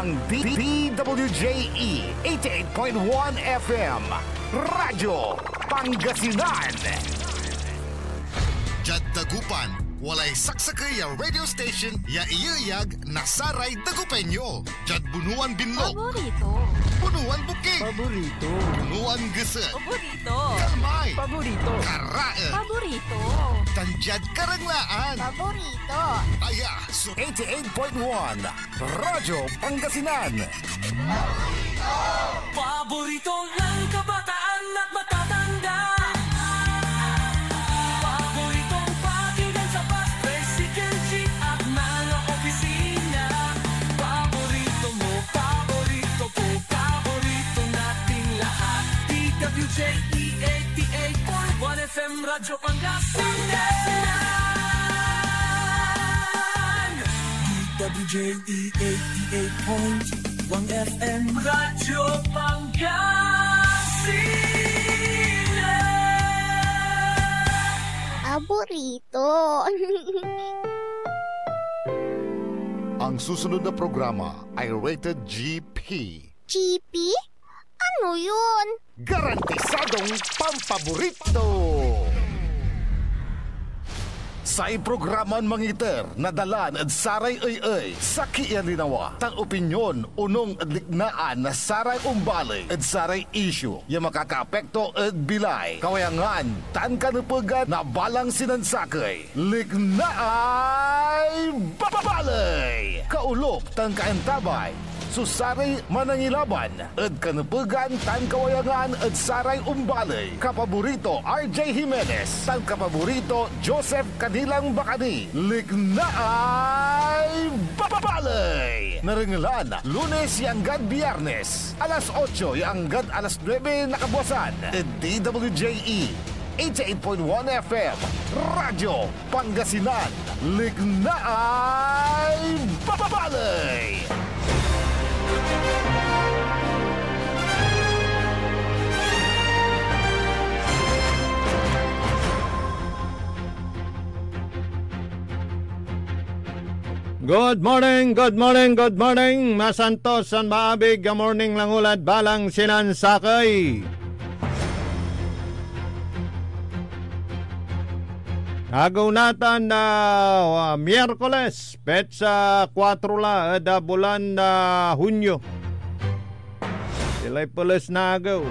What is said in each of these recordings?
Ang DWJE 88.1 FM Radyo Pangasinan. Jad Dagupan, walay saksakay ya radio station ya iyayag nasaray Dagupenyo. Jad Bunuan Binlog, Paborito. Bunuan Bukid, Paborito. Bunuan Geset, Paborito. Kalmay, Paborito. Karae, Paborito. Tanjad Karanglaan, Paborito. Aya, so 88.1 Radyo Pangasinan. Paborito ng kabataan at matatanda. Paboritong pakinggan sa bus, tricycle, jeep at mga opisina. Paborito mo, paborito ko, paborito nating lahat. DWJE 88.1 FM Radyo Pangasinan. DWJE 88.1 FM Radyo Pangasinan. Paborito. Ang susunod na programa ay rated GP. GP? Ano yun? Garantisadong pampaborito. Sa iprograman mangiter, nadalan at saray ay sa kiyan linawa. Tang opinyon, unong at liknaan na saray umbalay at saray issue. Yung makakaapekto at bilay. Kawayangan, tan kanupagan na balang sinansakay. Liknaay babalay. Kaulok, tan kaentabay. Susaray manangilaban at kanupagan tan kawayangan at saray umbalay. Kapaborito RJ Jimenez, tan kapaborito Joseph Kanilang Bakani. Lignaay babalay. Naringalan, Lunes yanggad Biyernes, alas 8 yanggad alas 9 nakabuasan. At DWJE 88.1 FM Radyo Pangasinan. Lignaay babalay. Good morning, good morning, good morning. Masantos, San Maabig, good morning lang ulad, balang sinansakay. Agaw natan na Miyerkules, petsa 4 la, da bulan na Hunyo. Sila'y pulis na agaw.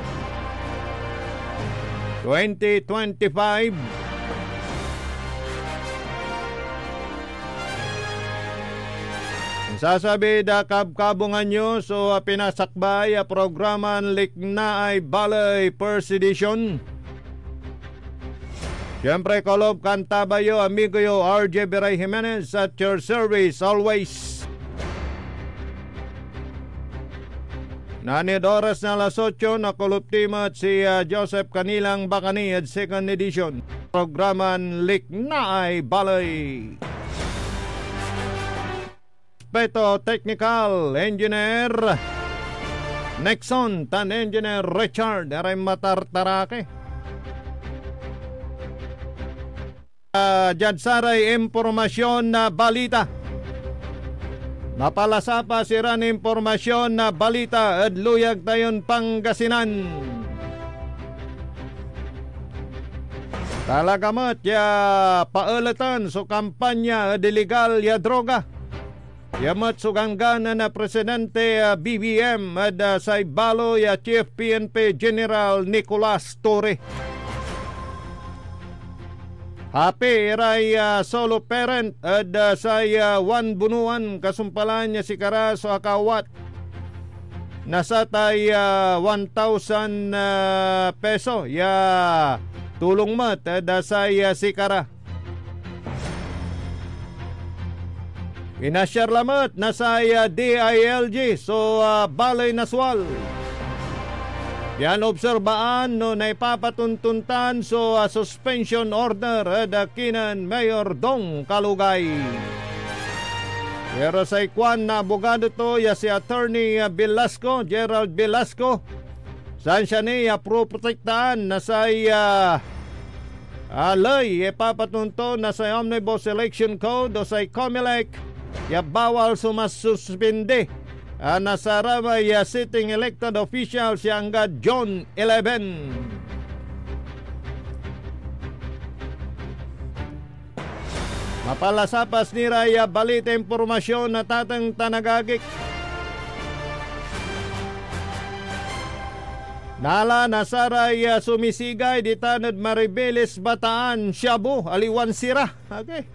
2025. Sasabi da kabkabungan nyo so pinasakbay a programan Liknaay Balay First Edition. Siyempre kolob kantabayo amigo yo RJ Beray Jimenez at your service always. Nanid oras na alas 8 na koluptimot si Joseph Kanilang Bakani at second edition. Programan Liknaay Balay. Peto Technical Engineer Nexon tan Engineer Richard aray matartarake. Jadsaray impormasyon na balita. Napalasapa siran impormasyon na balita at luyag tayon Pangasinan. Talagamot ya paulatan so kampanya at illegal ya droga. Yamat suganggana na Presidente BBM at sa ibalo ya Chief PNP General Nicolas Torre. Happy iray solo parent at sa Juan Bunuan kasumpalan niya si Karaso Akawat. Nasa tay 1,000 peso ya tulong mat at sa si Kara. Inasyar lamat na sa DILG so Balay Naswal. Yan obserbaan no na ipapatuntuntan so suspension order kinan Mayor Dong Kalugay. Pero sa ikwan na abogado to ya si Attorney Velasco, Gerald Velasco. Saan siya niya protektaan na sa alay ipapatunto na sa Omnibus Election Code o sa COMELEC ya bawal sumasuspinde nasaramay sitting elected official si Angga John 11. Mapalasapas ni Raya balita impormasyon na tatang tanagagik. Nala nasaray sumisigay di tanad Maribeles Bataan Shabu aliwan sira. Okay.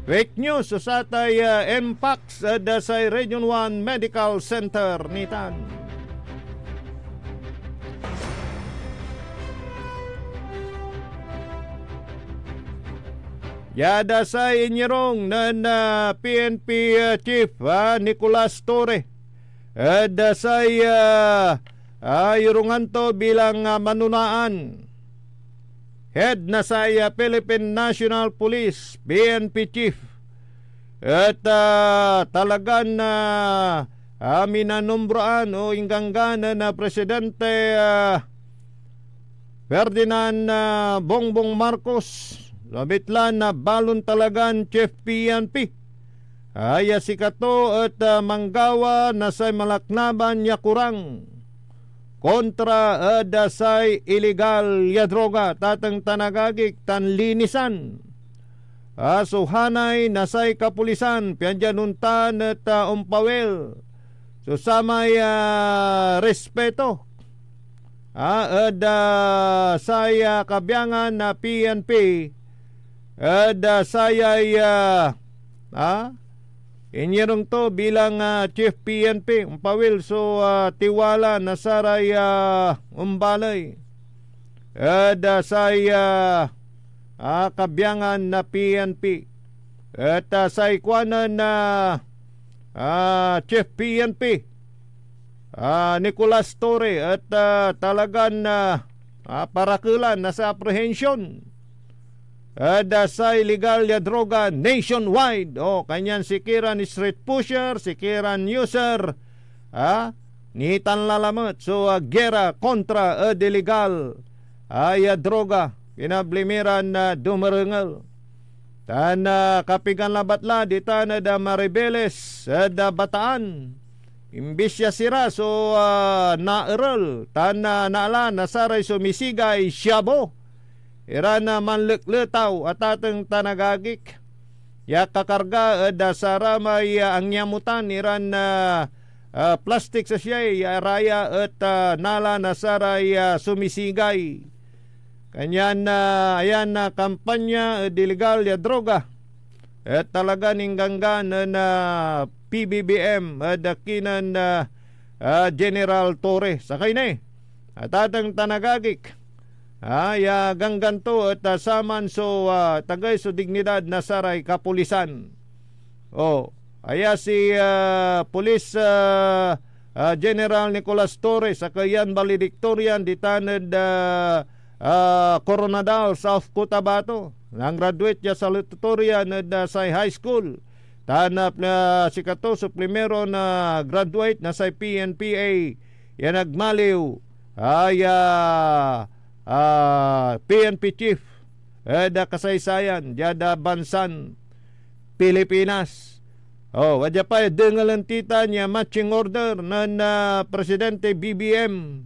Fake news sa tay MPAX sa Region 1 Medical Center nitan. Yada sa inyerong nan PNP Chief Nicolas Torre. Ada saya irungan to bilang manunaan. Head na saya Philippine National Police, PNP Chief. At talagang minanombraan o ingganggana na Presidente Ferdinand Bongbong Marcos. Labitlan na balon talagan Chief PNP. Aya si kato at manggawa na say malaknaban niya kurang kontra say illegal ya droga tatang tanagagik tan linisan. Suhanay na say kapulisan pianjanuntan at umpawel susamay respeto. Saya kabyangan na PNP saya inyerong to bilang Chief PNP umpawil so tiwala na saray umbalay saya kabyangan na PNP at sa ikwanan na Chief PNP Nicolas Torre at talagang parakulan na sa apprehension sa illegal ya droga nationwide. Kanyan sikiran street pusher, sikiran user, nitan lalamat. So, gera kontra illegal ya droga, pinablimiran na dumarengal. Tan kapigan labatla, di tana da Maribeles, da Bataan. Imbis ya sira, so naeral, tan naala, nasaray sumisigay, Shabu. Irana manlekletaw at atang tanagagik. Ya kakarga dasaramay ang yamutan iran plastic sa siya ya raya at nala nasaray sumisigay. Kanyan ayan na kampanya illegal ya droga. At talaga ningganggan na PBBM dakinan General Torre. Sakay na at atang tanagagik. Ya gangganto at saman so tagay so dignidad na saray kapulisan. Aya si Police General Nicolas Torres sa kayan valedictorian di tanad Coronadal, South Cotabato. Nang graduate ya sa salutatorian sa high school. Tanap na si kato so primero na graduate na sa PNPA. Yan nagmaliw. PNP Chief da kasaysayan jada bansan Pilipinas. Wadya pa dengalan tita niya matching order na Presidente BBM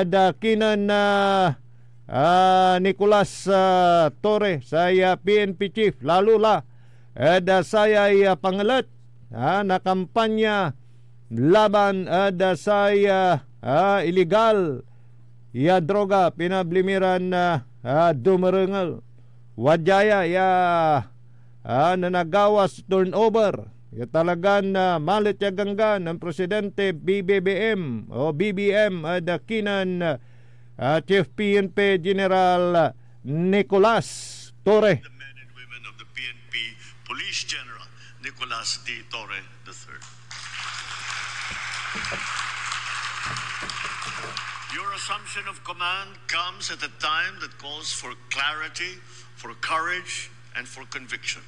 da kinan Nicolas Torre saya PNP Chief lalula da saya pangalat na kampanya laban da saya illegal ya droga pinablimiran na dumarengal. Wadjaya ya nanagawas turnover. Ya talagan malit ya gangga ng Presidente BBM o BBM dakinan Chief PNP General Nicolas Torre. The men and women of the PNP Police General Nicolas D. Torre III. Your assumption of command comes at a time that calls for clarity, for courage, and for conviction.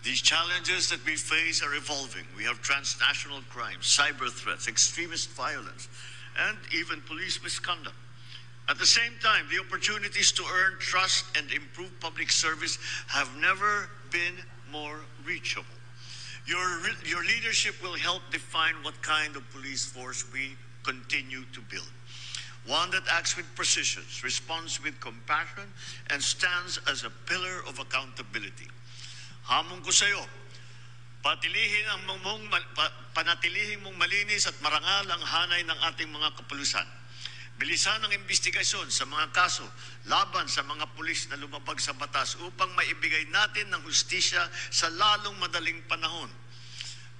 These challenges that we face are evolving. We have transnational crimes, cyber threats, extremist violence, and even police misconduct. At the same time, the opportunities to earn trust and improve public service have never been more reachable. Your leadership will help define what kind of police force we continue to build. One that acts with precision, responds with compassion, and stands as a pillar of accountability. Hamon ko sa iyo, panatilihin mong malinis at marangal ang hanay ng ating mga kapulisan. Bilisan ang investigasyon sa mga kaso laban sa mga pulis na lumabag sa batas upang maibigay natin ng hustisya sa lalong madaling panahon.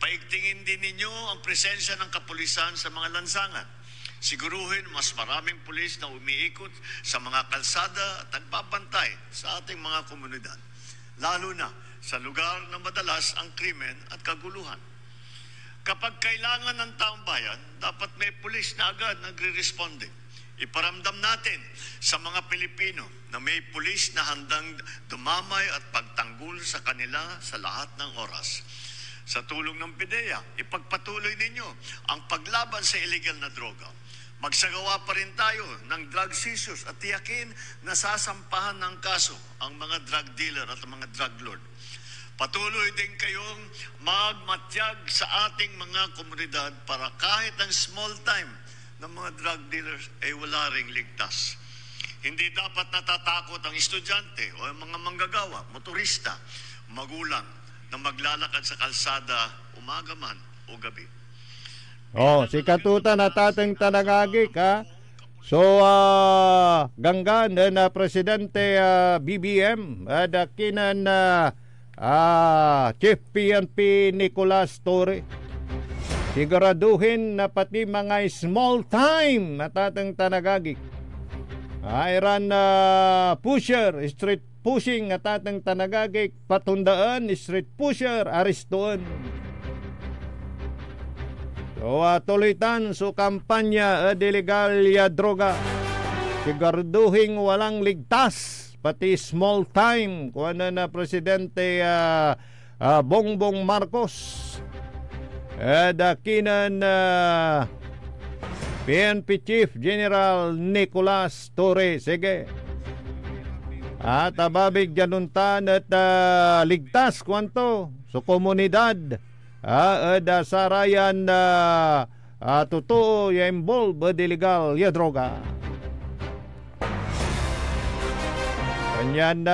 Paigtingin din ninyo ang presensya ng kapulisan sa mga lansangan. Siguruhin mas maraming pulis na umiikot sa mga kalsada at nagbabantay sa ating mga komunidad, lalo na sa lugar na madalas ang krimen at kaguluhan. Kapag kailangan ng taong bayan, dapat may pulis na agad nagre-responde. Iparamdam natin sa mga Pilipino na may pulis na handang dumamay at pagtanggol sa kanila sa lahat ng oras. Sa tulong ng PIDEA, ipagpatuloy ninyo ang paglaban sa illegal na droga. Magsagawa pa rin tayo ng drug seizures at tiyakin na sasampahan ng kaso ang mga drug dealer at mga drug lord. Patuloy din kayong magmatyag sa ating mga komunidad para kahit ang small time ng mga drug dealers ay wala ring ligtas. Hindi dapat natatakot ang estudyante o ang mga manggagawa, motorista, magulang na maglalakad sa kalsada umaga man o gabi. Si Katuta natateng tanagagik ha. So, ganggan na Presidente BBM kinan Chief PNP Nicolas Torre. Siguraduhin na pati mga small time natatang tanagagik. Ayran pusher, street pushing natatang tanagagik, patundaan, street pusher, aristoon. So tulitan so kampanya delegal ya droga. Siguraduhin walang ligtas pati small time kuan na Presidente Bongbong Marcos. Dakinan PNP Chief General Nicolas Torre. Sige. At ababig januntan at ligtas kwanto so komunidad sarayan totoo ya involve delegal ya droga. Kanyan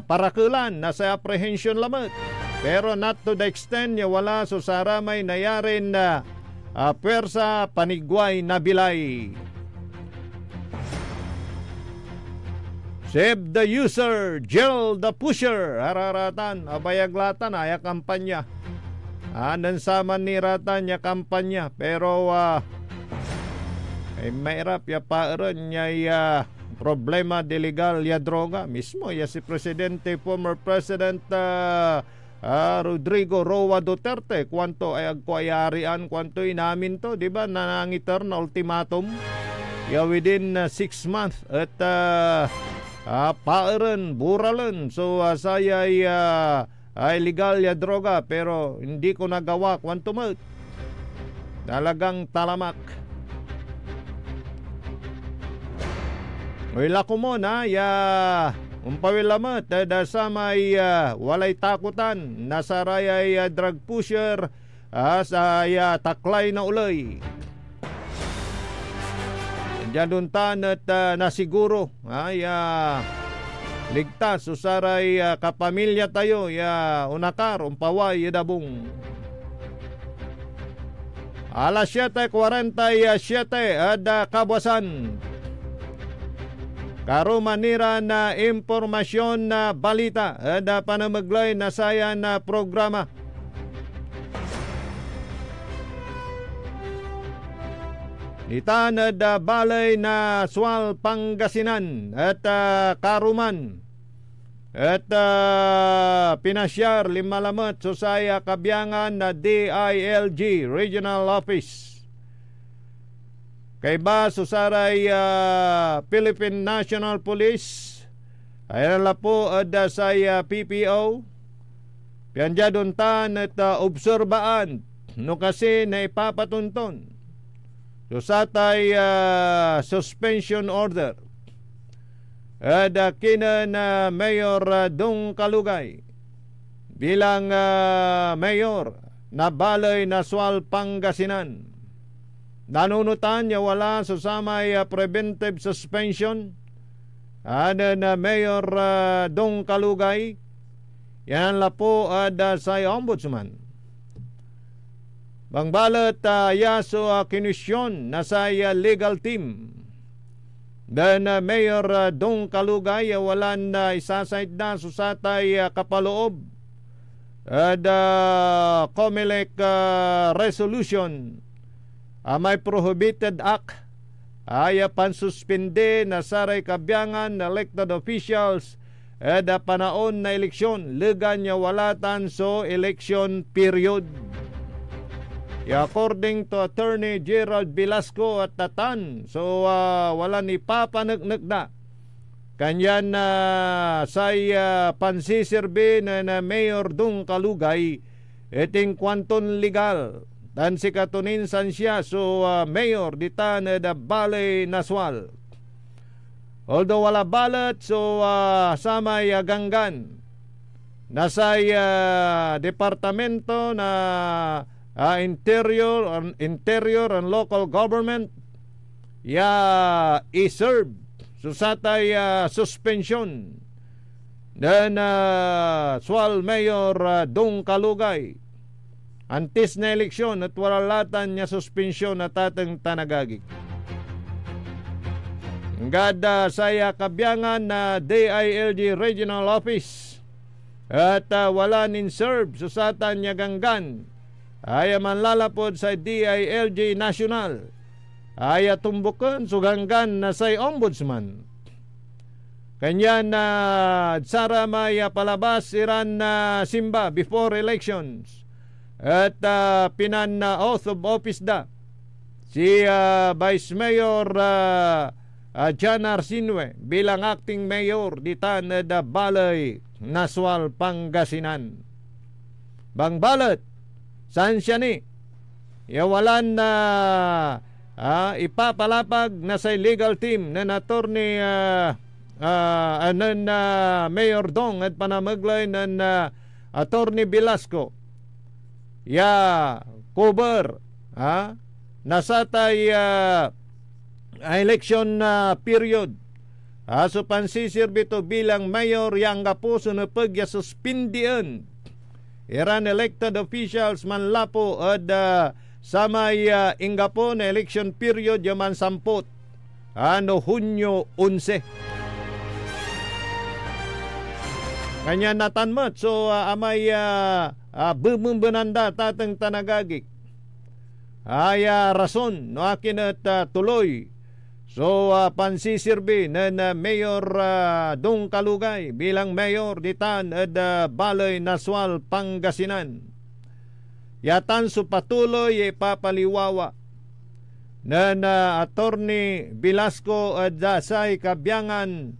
parakulan nasa apprehension lamang. Pero not to the extent ya wala so saramay nayarin na pwersa panigway na bilay. Save the user, jail the pusher. Araratan, abayaglatan, aya kampanya. Nansaman ni ratan ya kampanya. Pero mahirap ya paaran ya problema delegal ya droga. Mismo ya si Presidente, former President Rodrigo Roa Duterte, kwanto ay agkuayarian, kwanto inamin to, di ba, nanangiter na ultimatum ya within 6 months at paaran, buralan. So saya ay legal ya droga pero hindi ko nagawa, kwanto mo talagang talamak. Wala ko mo na ya umpawilamat dasamay walay takutan nasarayay drug pusher sa taklay na ulay. Januntan at nasiguro ligtas usaray kapamilya tayo ya unakar umpaway dabong. Alas 7:47 ada kabwasan. Karo manira na impormasyon na balita ada panamaglay na saya na programa. Nitan ada balay na Sual Pangasinan at Karuman at pinasyar limalamat so saya kabiyangan na DILG Regional Office. Kay ba susaray Philippine National Police ay po ada saya PPO pianjaduntan at obserbaan no kasi na ipapatunton so satay suspension order ada kinan Mayor Dong Kalugay bilang mayor na Balay Naswal, Pangasinan. Nanunutan niya wala susamay preventive suspension na Mayor Dong Kalugay. Yan la po sa ombudsman. Bangbalat yaso kinusyon na sa legal team. Dan Mayor Dong Kalugay walan isasayt na susatay kapaloob COMELEC resolution may prohibited act ay pansuspinde na saray kabyangan na elected officials panaon na eleksyon legan niya walatan so election period. According to Attorney Gerald Velasco at Tatan, so wala ni papanagnak na kanyan na say pansisirbe na Mayor Dong Kalugay eting kwanton legal dan si katuninsan siya so Mayor ditan da Balay Naswal. Although wala ballot so samay ganggan nasay departamento na Interior and Local Government i-serve susatay suspension dan Swal Mayor Dong Kalugay antes na eleksyon at walalatan niya suspensyon na tatang tanagagik. Gada saya kabyangan na DILG Regional Office at wala nin serve susatan niya ganggan ay manlalapod sa DILG National ay tumbukan suganggan na say ombudsman. Kanya na sara may palabas iran na simba before elections at pinan na oath of office da si Vice Mayor Jan Arsinue bilang acting mayor ditan da Balay Naswal, Pangasinan. Bang balot saan siya ni? Yawalan na ipapalapag na sa legal team na attorney Mayor Dong at panamaglay ng Attorney Velasco. Cover nasatay election period. So pansisirbi to bilang mayor yang kapuso na pagya-suspindian iran elected officials man lapo at samay ingapo na election period yaman sampot Hunyo 11. Kanya natanmat so amay bumumbananda tatang tanagagik ay rason no akin at tuloy so pansisirbi na Mayor Dong Kalugay bilang mayor ditan at Balay Naswal, Pangasinan. Yatan so patuloy ipapaliwawa na Attorney Velasco at say kabyangan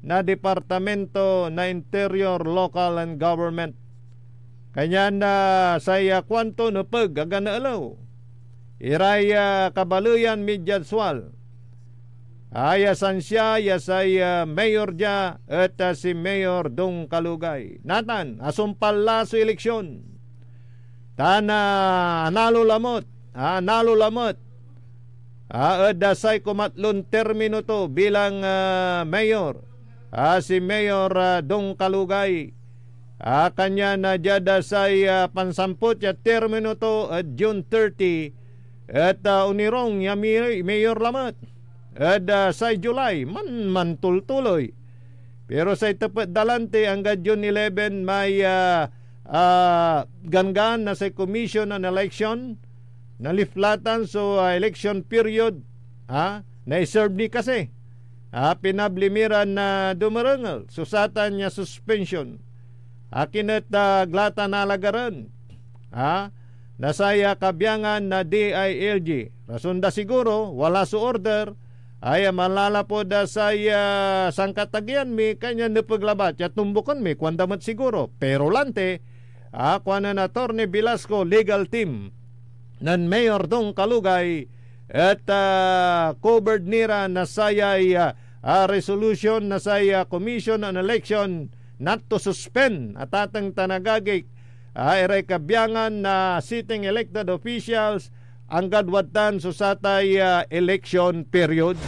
na Departamento na Interior, Local and Government. Kanya na saya kwanto na pag-aganaalaw iraya kabaluyan midyaswal ayasan siya yasay mayor dia at si Mayor Dong Kalugay natan asumpal laso eleksyon tana nalo lamot say kumatlon termino to bilang mayor si Mayor Dong Kalugay kanya na jada say pansampot ya termino to June 30 at unirong ya mayor lamat at sa July man tultuloy pero sa tapat dalante hanggang June 11 may gangan na sa Commission on Election na liflatan so election period na iserve ni kasi pinablimiran na dumarangal susatan niya suspension akin at glata nalagaran nasaya kabyangan na DILG rasunda siguro wala su order ay malalapod saya sangkatagyan mi kanya napaglabat ya tumbukan mi kwandamat siguro pero lante kwanan Attorney Velasco legal team nan Mayor Dong Kalugay at covered nira na saya resolution na saya Commission on Election not to suspend at atang tanagagik iray kabyangan na sitting elected officials ang gadwatan so satay election period.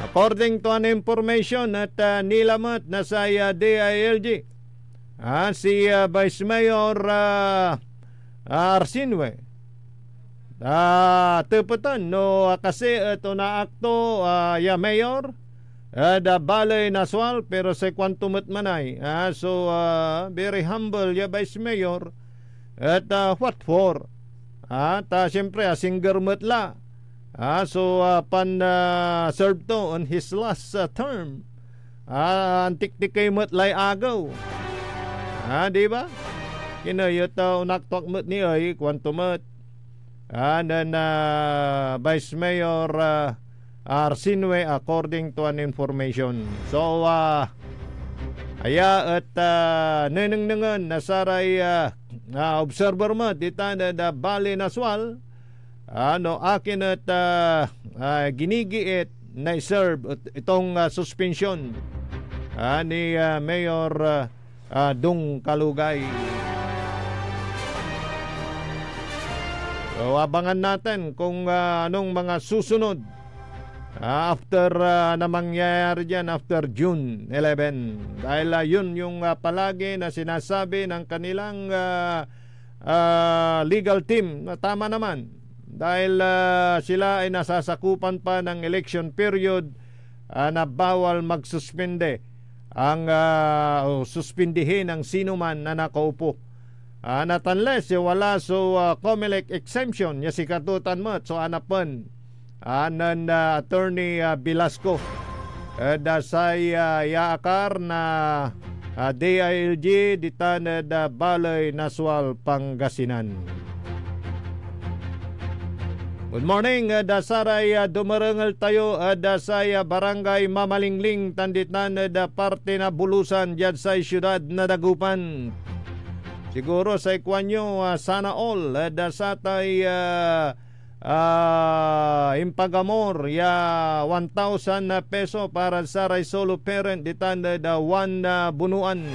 According to an information at nilamat na sa DILG, si Vice Mayor Arsinwe tepatan no kasi ito na akto Mayor da Balay Naswal pero sa kwantumot manay so very humble Vice Mayor at what for ta siyempre singer mutla so pan serve to on his last term antik-tik kay mutlay agaw di ba kinayot unaktok mut ni ay kwantumot and then Vice Mayor Arsinwe according to an information. So aya at nenengnengan nasaray observer mo dita na Balay Naswal akin at ginigiit na serve itong suspension ni Mayor Dung Kalugay. So abangan natin kung anong mga susunod after na mangyayari dyan after June 11 dahil yun yung palagi na sinasabi ng kanilang legal team na tama naman dahil sila ay nasasakupan pa ng election period na bawal magsuspende ang suspindihin ang sino man na nakaupo not unless wala so COMELEC exemption ya si katutan mo so anapan anan Attorney Velasco dasay yaakar na DILG ditan da Balay Naswal Pangasinan. Good morning, dasaray dumarangal tayo dasay barangay Mamalingling tanditan da parte na bulusan dyan sa syudad na Dagupan. Siguro sa ikwanyo sana all dasatay impagamor ya 1,000 peso para sa solo parent ditan da 1 bunuan.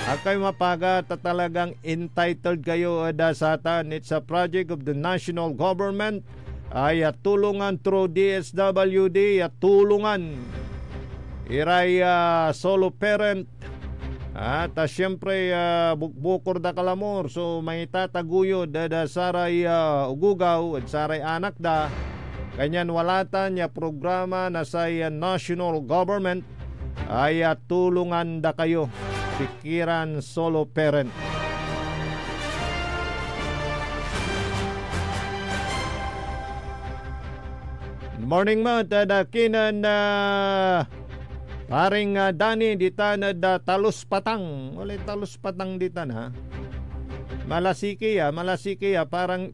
Akay mapaga talagang entitled kayo dasatan. It's a project of the national government ay tulungan through DSWD tulungan iray solo parent at siyempre bukbukor da kalamor so may tataguyod da saray ugugaw at saray anak da kanyan walatan ya programa na sa national government ay tulungan da kayo pikiran solo parent. Good morning mo tadakinan paring Dani dita na da Talus Patang. Wala Talus Patang dita na. Malasiki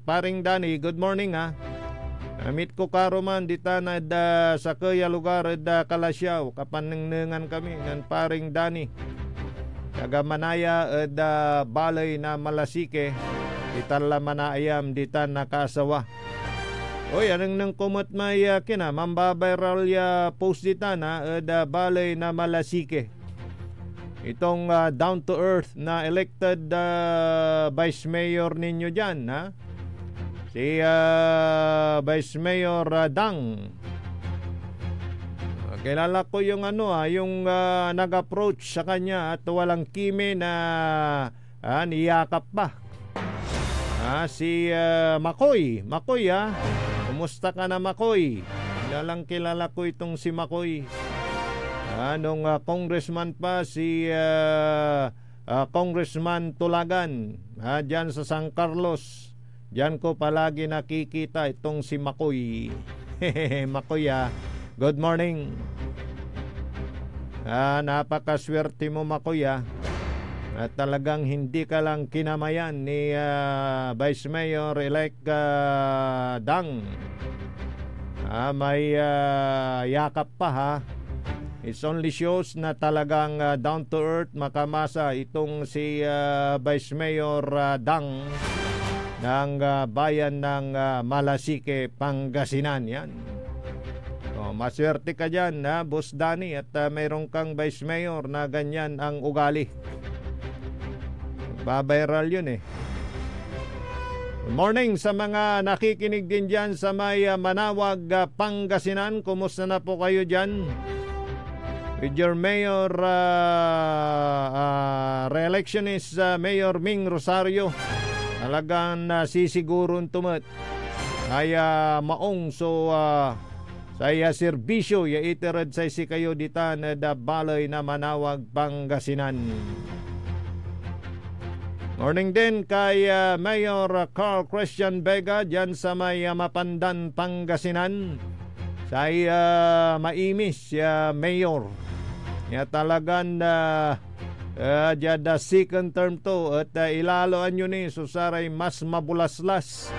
paring Dani. Good morning Meet ko karoman dita na da sa kaya lugar da Kalasyaw. Kapanengnengan kami ng paring Dani. Taga Manaya da Balay na Malasike. Dita la manaayam dita na Kasawa. Oy, anong nang kumot may mambabiral ya post dita na da Balay na Malasike. Itong down to earth na elected Vice Mayor ninyo dyan, si Vice Mayor Dang. Kilala ko yung yung nag-approach sa kanya at walang kimi na niyakap pa. Si Makoy. Kumusta ka na, Makoy? Kilala ko itong si Makoy. Nung congressman pa si Congressman Tulagan dyan sa San Carlos. Dyan ko palagi nakikita itong si Makoy. Makoy good morning. Napakaswerte mo, Makoy At talagang hindi ka lang kinamayan ni Vice Mayor-elect Dang. May yakap pa It only shows na talagang down to earth makamasa itong si Vice Mayor Dang ng bayan ng Malasike, Pangasinan. Yan. Maswerte ka dyan, Boss Danny, at mayroon kang Vice Mayor na ganyan ang ugali. Babiral yun eh. Good morning sa mga nakikinig din dyan sa may Manawag, Pangasinan. Kumusta na po kayo dyan? With your Mayor re-electionist Mayor Ming Rosario. Talagang sisigurong tumat ay maong so saya serbisyo ya iterad sa si kayo ditan da balay na Manawag, Pangasinan. Morning din kay Mayor Carl Christian Vega dyan sa may Mapandan, Pangasinan. Saya maimis Mayor. Ya talagang jada second term to at ilaloan nyo ni susaray mas mabulaslas.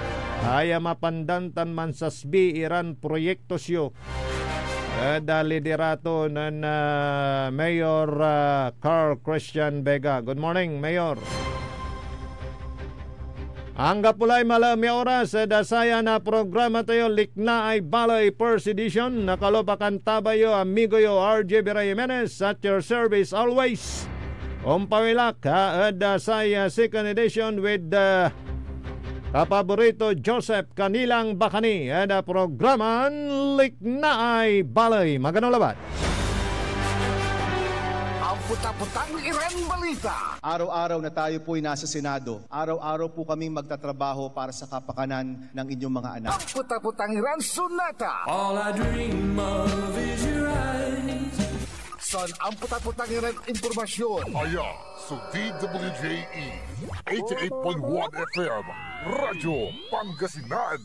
Ay mapandantan man sa SB Iran proyekto siyo. Liderato ng Mayor Carl Christian Vega. Good morning, Mayor. Hangga pulay malami oras dasaya na programa tayo Likna ay Balay First Edition. Nakalopakan tabayo amigo yo RJ Vera Jimenez at your service always. Umpawilak dasaya second edition with kapaborito Joseph Kanilang Bakani. Programan Likna ay Balay. Magandang labat. Puta-putang Iran Balita. Araw-araw na tayo po'y nasa Senado. Araw-araw po kaming magtatrabaho para sa kapakanan ng inyong mga anak. Ang puta-putang Iran Sunata. All I dream of is your eyes. Son, ang puta-putang Iran Impormasyon. Aya, so DWJE 88.1 FM, Radyo Pangasinan.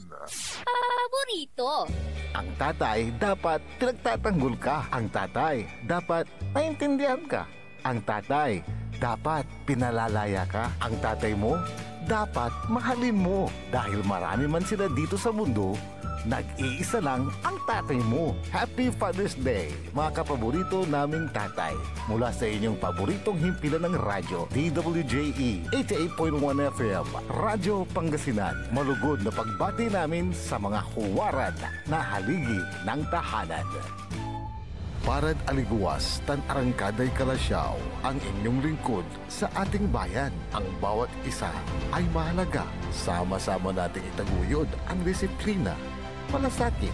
Paborito. Ang tatay dapat pinagtatanggol ka. Ang tatay dapat naintindihan ka. Ang tatay dapat pinalalaya ka. Ang tatay mo dapat mahalin mo. Dahil marami man sila dito sa mundo, nag-iisa lang ang tatay mo. Happy Father's Day, mga kapaborito naming tatay. Mula sa inyong paboritong himpilan ng radyo, DWJE 88.1 FM, Radyo Pangasinan. Malugod na pagbati namin sa mga huwaran na haligi ng tahanan. Parad aliguas, tan arangkaday kalasyaw, ang inyong lingkod sa ating bayan. Ang bawat isa ay mahalaga. Sama-sama nating itaguyod ang disiplina, malasakit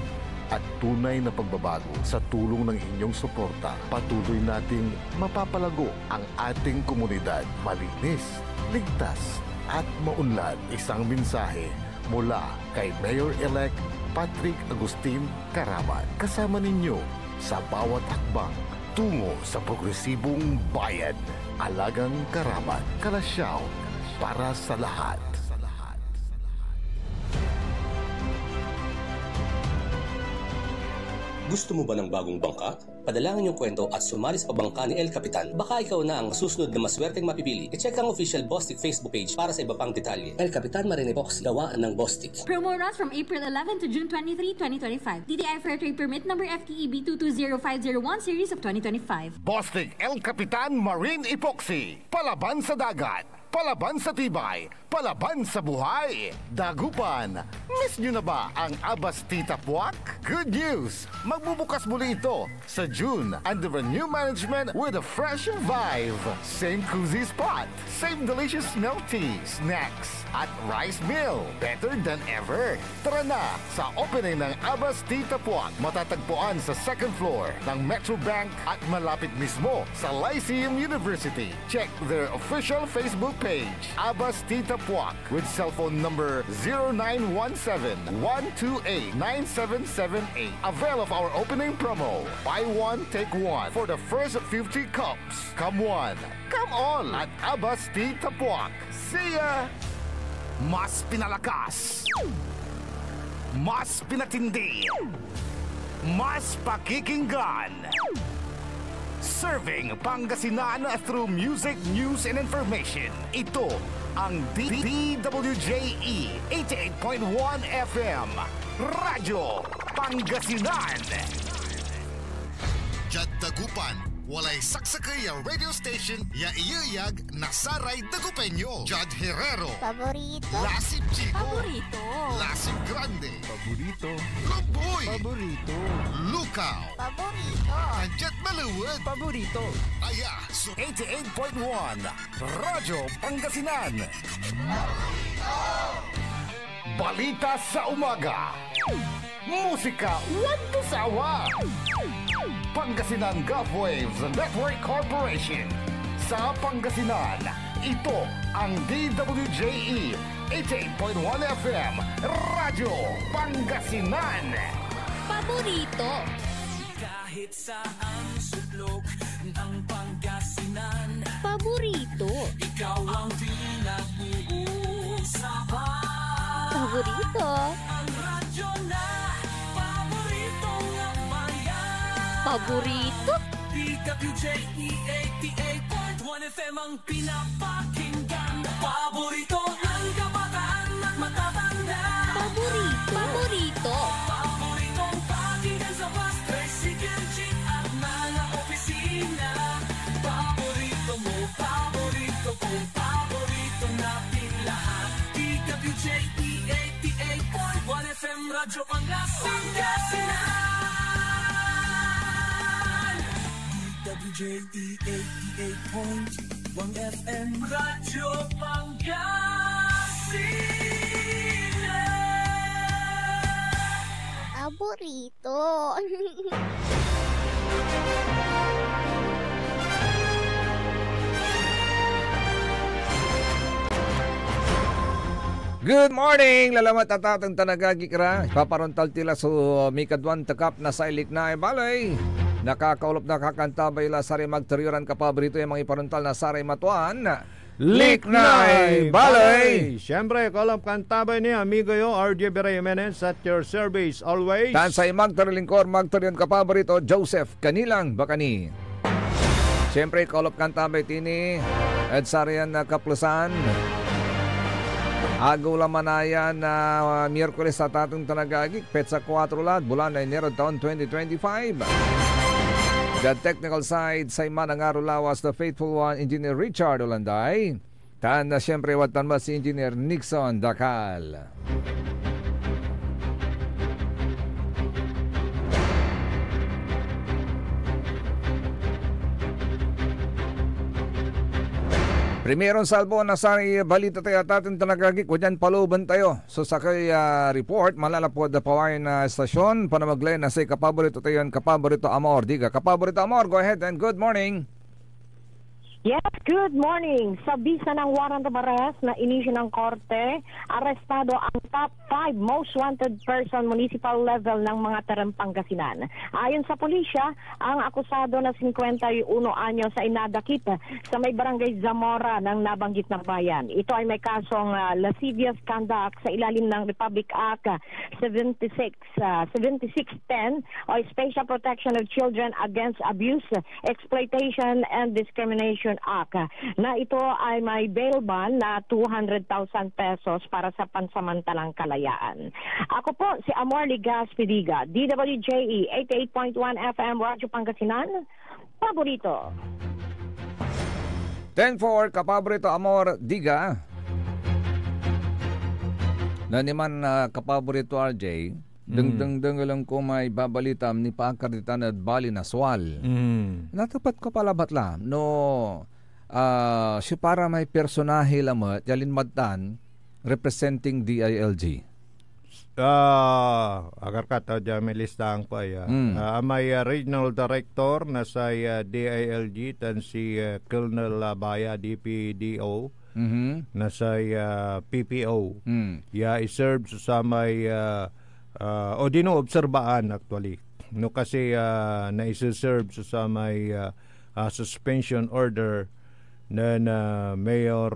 at tunay na pagbabago. Sa tulong ng inyong suporta, patuloy nating mapapalago ang ating komunidad. Malinis, ligtas at maunlad. Isang mensahe mula kay Mayor-elect Patrick Agustin Caraman. Kasama ninyo sa bawat hakbang tungo sa progresibong bayan. Alagang Caraman, Kalasyaw, para sa lahat. Gusto mo ba ng bagong bangka? Padalangin yung kwento at sumali sa pabangka ni El Capitan. Baka ikaw na ang susunod na maswerteng mapipili. I-check ang official Bostik Facebook page para sa iba pang detalye. El Capitan Marine Box, gawaan ng Bostik. Promo runs from April 11 to June 23, 2025. DTI Fair Trade Permit number FTEB 220501 series of 2025. Bostik El Capitan Marine Epoxy. Palaban sa dagat, palaban sa tibay, palaban sa buhay. Dagupan, miss nyo na ba ang Abas Tita Puak? Good news! Magbubukas muli ito sa June under a new management with a fresh vibe. Same cozy spot, same delicious milk tea, snacks, at rice meal. Better than ever. Tara na sa opening ng Abas Tita Puak. Matatagpuan sa second floor ng Metro Bank at malapit mismo sa Lyceum University. Check their official Facebook page, Abas Tita Puak, with cellphone number 0917-128-9778. Avail of our opening promo. Buy one, take one for the first 50 cups. Come on, come on at Abas Tita Puak. See ya! Mas pinalakas, mas pinatindi, mas pakikinggan. Serving Pangasinan through music, news, and information. Ito ang DWJE 88.1 FM, Radyo Pangasinan. Jad Dagupan, walay saksakay ya radio station ya iyayag nasaray Dagupeño. Judd Herrero. Paborito. Lasip Chico. Paborito. Lasip Grande. Paborito. Luboy. Paborito. Lukaw. Paborito. Anjet Maluwag. Paborito. Aya. 88.1 Radyo Pangasinan. Balita sa umaga. Musika walang sawa. Pangasinan Gulf Waves Network Corporation. Sa Pangasinan, ito ang DWJE 88.1 FM Radyo Pangasinan. Paborito. Kahit saan sulok ng Pangasinan, Paborito. ikaw ang pinag-uusapan. Paborito. Ang radyo na paborito ng bayan. Paborito. DWJE 88.1 FM ang pinapakinggan. Paborito ng kabataan at matatanda. Paborito. Paborito. Paboritong pakinggan sa bus, tricycle, jeep at mga opisina. Paborito mo, paborito ko, paborito natin lahat. DWJE 88.1 FM Radyo Pangasinan. DWJE 88.1 FM Radyo Pangasinan. Paborito. Good morning! Lalamat at atang tanagagikra. Paparontal tila so mikadwan takap na sa ilik na balay. Nakakaulop na kakantabay la sari magteriyoran kapabrito yung mga iparontal na sari matuan. Liknay Balay! Siyempre, kolam kantabay niya, amigo yo, RJ Bera Jimenez at your service always. Tansay magterilingkor, magteriyon kapabrito, Joseph Kanilang Bakani. Siyempre, kolop kantabay tini, Ed Sarian na Kaplusan. Agula Manaya na Miyerkules sa tatong tanagagik, petsa 4 lat, bulan na Enero taon 2025. The technical side sa Manangaro Lawas, the faithful one, Engineer Richard Olanday. Tan na siyempre watan ba si Engineer Nixon Dakal. Primerong salbo na sa balita tayo at ating tanagagik. Wadyan paluban tayo. So sa kay report, malalapod na pawain na estasyon. Panamaglay na sa kapaborito tayo Kapaborito Amor. Diga, Kapaborito Amor, go ahead and good morning. Yes, good morning. Sa bisa ng warrant of arrest na inisyu ng korte, arestado ang top 5 most wanted person municipal level ng mga terang Pangasinan. Ayon sa pulisya, ang akusado na 51 anyo sa inadakip sa may barangay Zamora ng nabanggit ng bayan. Ito ay may kasong lascivious conduct sa ilalim ng Republic Act 7610 o Special Protection of Children Against Abuse, Exploitation and Discrimination Act na ito ay may bail bond na 200,000 pesos para sa pansamantalang kalayaan. Ako po si Amor Ligas Pidiga, DWJE 88.1 FM Radyo Pangasinan, paborito. 10-4, Kapaborito Amor Diga. Naniman Kapaborito RJ, deng lang ko may babalitam ni Pangkarditan at Bali Naswal. Natapat ko pala batla no siya para may personahe lamot yalin madtan representing DILG. Agar kata dyan may listahan ko ay may regional director na sa DILG tan si Colonel Baya DPDO na sa PPO. I-serve sa may o dino-obserbaan actually. No kasi na-serve sa may suspension order na Mayor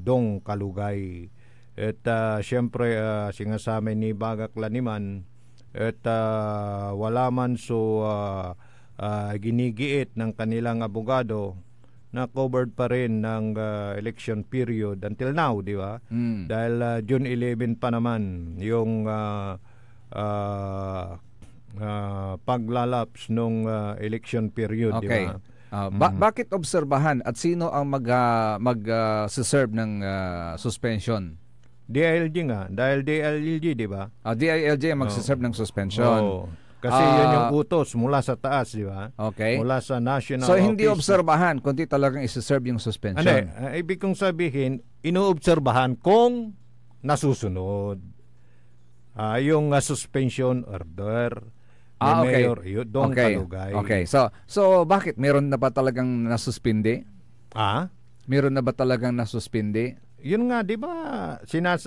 Dong Kalugay. At siyempre singasama ni Bagak Laniman at wala man so ginigiit ng kanilang abogado na covered pa rin ng election period until now, di ba? Dahil June 11 pa naman yung paglalaps nung election period, di Okay. ba? Bakit obserbahan at sino ang mag-serve ng suspension? DILG nga, dahil DILG, di ba? DILG ang mag-serve ng suspension. Kasi yun yung utos mula sa taas, di ba? Okay. Mula sa national So hindi office. obserbahan, kundi talagang isi-serve yung suspension. Ibig kong sabihin, inoobserbahan kung nasusunod. Yung suspension order ni Mayor Dong Kalugay. Okay. So bakit meron na ba talagang nasuspindi? Meron na ba talagang nasuspindi? Yun nga, di ba,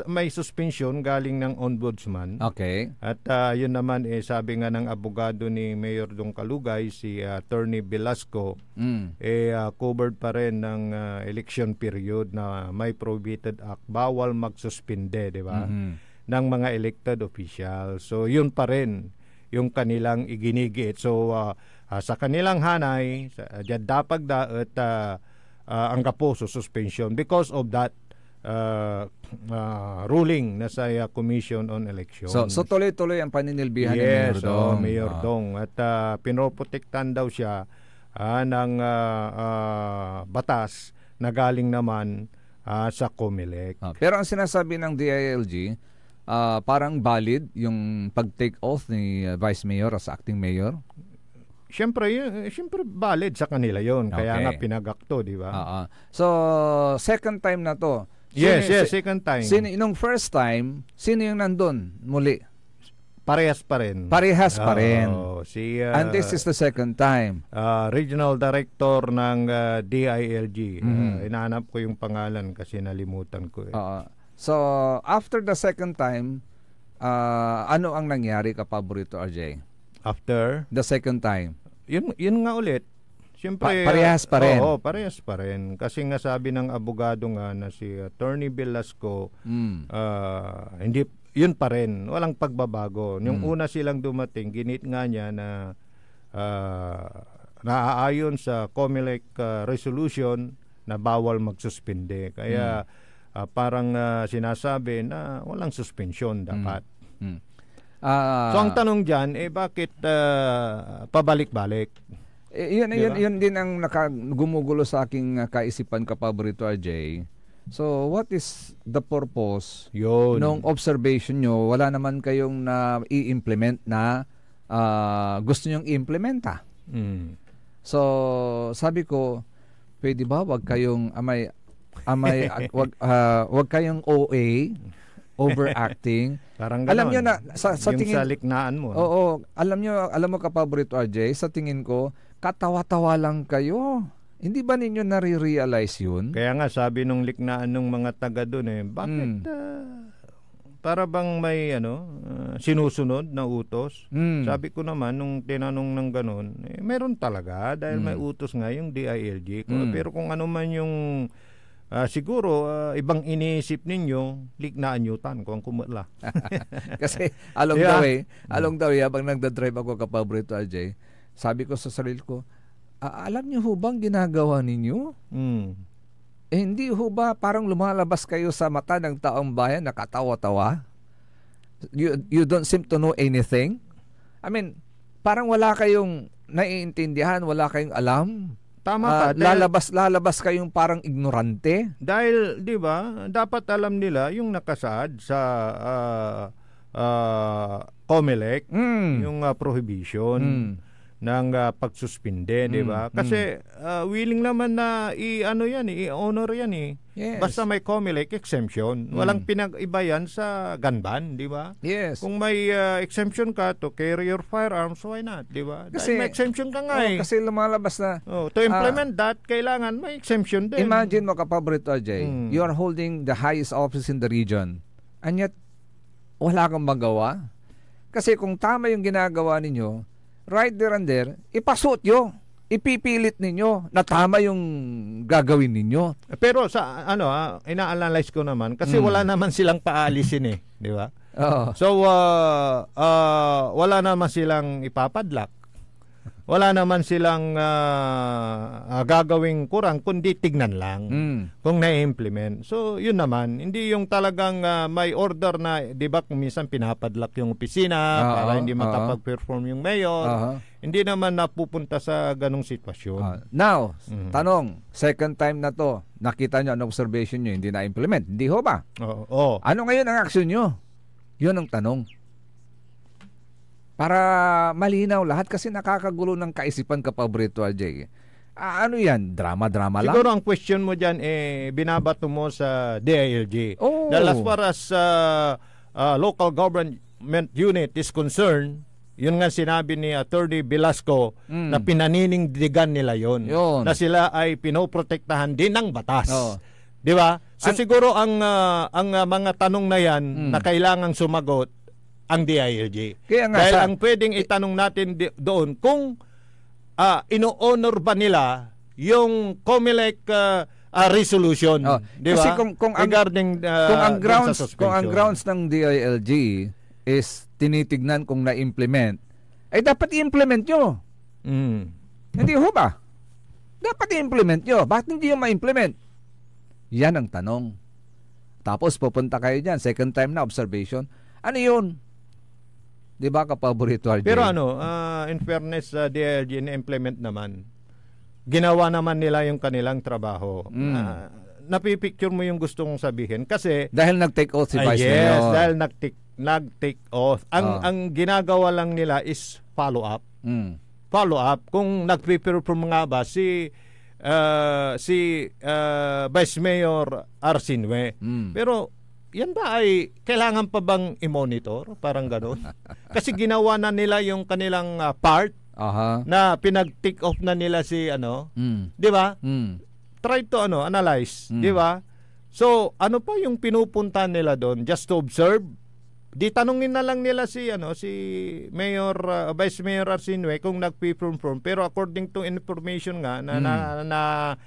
may suspension galing ng ombudsman. Okay. At yun naman, sabi nga ng abogado ni Mayor Dong Kalugay, si Attorney Velasco, covered pa rin ng election period na may prohibited act. Bawal magsuspinde, di ba, ng mga elected officials. So, yun pa rin yung kanilang iginigit. So, sa kanilang hanay, dapat ang kapuso suspension because of that ruling na sa Commission on Elections. So tuloy-tuloy ang paninilbihan ni Mayor Dong. Mayor Dong. At pinoprotektan daw siya ng batas na galing naman sa COMELEC. Pero ang sinasabi ng DILG, parang valid yung pag-take oath ni Vice Mayor as acting mayor? Siyempre valid sa kanila yon. Kaya nga pinagakto, di ba? So, second time na to. Yes, second time. Nung first time, sino yung nandun muli? Parehas pa rin. And this is the second time. Regional Director ng DILG. Inaanap ko yung pangalan kasi nalimutan ko. So, after the second time, ano ang nangyari ka, Paborito RJ? After? The second time. Yun nga ulit. Siyempre, parehas pa rin. Oo, parehas pa rin. Kasi nga sabi ng abogado nga na si Attorney Velasco, hindi, yun pa rin. Walang pagbabago. Yung una silang dumating, ginit nga niya na naaayon sa COMELEC resolution na bawal magsuspinde. Kaya parang sinasabi na walang suspension dapat. So ang tanong dyan, bakit pabalik-balik? Yun din ang gumugulo sa aking kaisipan, Paborito RJ. So what is the purpose nung observation nyo? Wala naman kayong i-implement na gusto nyong i-implementa. So sabi ko, pwede ba wag kayong wag kayong OA, overacting. Parang alam niyo na sa tingin sa liknaan mo. Oo, alam mo Paborito RJ, sa tingin ko katawa-tawa lang kayo. Hindi ba ninyo nare-realize yun? Kaya nga sabi nung liknaan ng mga taga doon bakit para bang may sinusunod na utos? Sabi ko naman nung tinanong ng ganun, meron talaga dahil may utos nga yung DILG. Pero kung ano man yung siguro ibang iniisip ninyo, liknaan nyo tan kung kumutla. Kasi along the way habang nagdadrive ako, Paborito RJ, sabi ko sa sarili ko, alam niyo ho bang ginagawa ninyo? Hindi ho ba parang lumalabas kayo sa mata ng taong bayan, nakatawa-tawa? You don't seem to know anything? I mean, parang wala kayong naiintindihan, wala kayong alam. Tama ka. Lalabas kayong parang ignorante. Dahil, di ba, dapat alam nila yung nakasaad sa COMELEC, yung prohibition ng pagsuspinde, di ba? Kasi willing naman na i-honor yan eh. Yes. Basta may COMELEC exemption. Walang pinag-iba yan sa gun ban, di ba? Yes. Kung may exemption ka to carry your firearms, why not, di ba? Kasi may exemption ka nga eh. Kasi lumalabas na. To implement that, kailangan may exemption din. Imagine mo, Paborito RJ, you are holding the highest office in the region and yet wala kang magawa. Kasi kung tama yung ginagawa ninyo, right there and there, ipasuot nyo. Ipipilit ninyo na tama yung gagawin ninyo. Pero sa ina-analyze ko naman kasi wala naman silang paalisin di ba? So wala naman silang ipapadlock. wala naman silang gagawing kurang kundi tignan lang kung na-implement. So yun naman, hindi yung talagang may order na, di ba kung minsan pinapadlock yung opisina para hindi makapag-perform yung mayor. Hindi naman napupunta sa ganong sitwasyon. Now, tanong, second time na to, nakita nyo, ano observation nyo, hindi na-implement. Hindi ho ba? Oo. Ano ngayon ang action nyo? Yun ang tanong. Para malinaw lahat kasi nakakagulo ng kaisipan Kapaborito RJ. Ano yan? Drama-drama lang? Siguro ang question mo dyan, binabato mo sa DILG. Dahil as far as local government unit is concerned, yun nga sinabi ni Attorney Velasco na pinaninindigan nila yun. Na sila ay pinoprotektahan din ng batas. Di ba? So siguro ang mga tanong na yan na kailangang sumagot ang DILG. Dahil ang pwedeng itanong natin doon kung ino-honor ba nila yung COMELEC resolution, di ba? Kasi kung ang grounds ng DILG is tinitignan kung na-implement, ay dapat i-implement nyo. Hindi ho ba? Dapat i-implement nyo. Bakit hindi yung ma-implement? Yan ang tanong. Tapos pupunta kayo dyan, second time na observation. Ano yun? Di ba Kapaborito RJ? Pero in fairness sa DILG, in-implement naman. Ginawa naman nila yung kanilang trabaho. Napipicture mo yung gusto kong sabihin. Kasi dahil nag-take oath si Vice Mayor. Yes, dahil nag-take oath. Ang ginagawa lang nila is follow-up. Follow-up. Kung nag-perform nga ba si Vice Mayor Arsinue. Pero yan ba ay kailangan pa bang i-monitor? Parang gano'n. Kasi ginawa na nila yung kanilang part na pinag-take off na nila si di ba? Try to analyze, di ba? So, ano pa yung pinupunta nila doon? Just to observe? Di tanungin na lang nila si Mayor Vice Mayor Arsinue kung nag-perform. Pero according to information nga na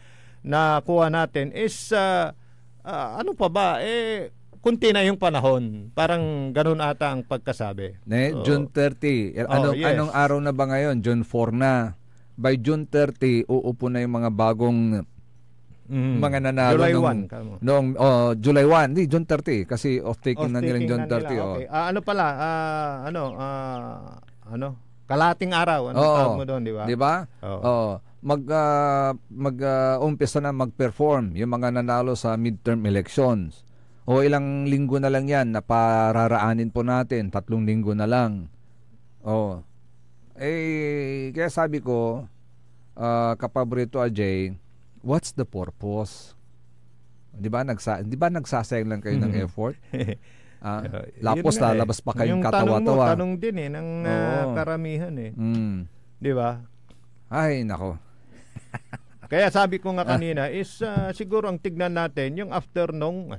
kuha natin is ano pa ba kunti na yung panahon. Parang ganun ata ang pagkasabi. June 30. Anong araw na ba ngayon? June 4 na. By June 30, uupo na yung mga bagong mga nanalo July 1. July 1. Hindi, June 30. Kasi off-taking na nila June 30. Okay. Ano pala? Kalating araw. Ano tawag mo doon, di ba? Di ba? Mag-umpisa na mag-perform yung mga nanalo sa midterm elections. O ilang linggo na lang yan na pararaanin po natin, 3 linggo na lang. Kaya sabi ko, Kapaborito RJ, what's the purpose? Di ba nagsasayang lang kayo ng effort? Lapos lalabas pa kayong katawa-tawa. Yung tanong din ng karamihan Di ba? Ay, nako. Kaya sabi ko nga kanina is siguro ang tignan natin yung after nung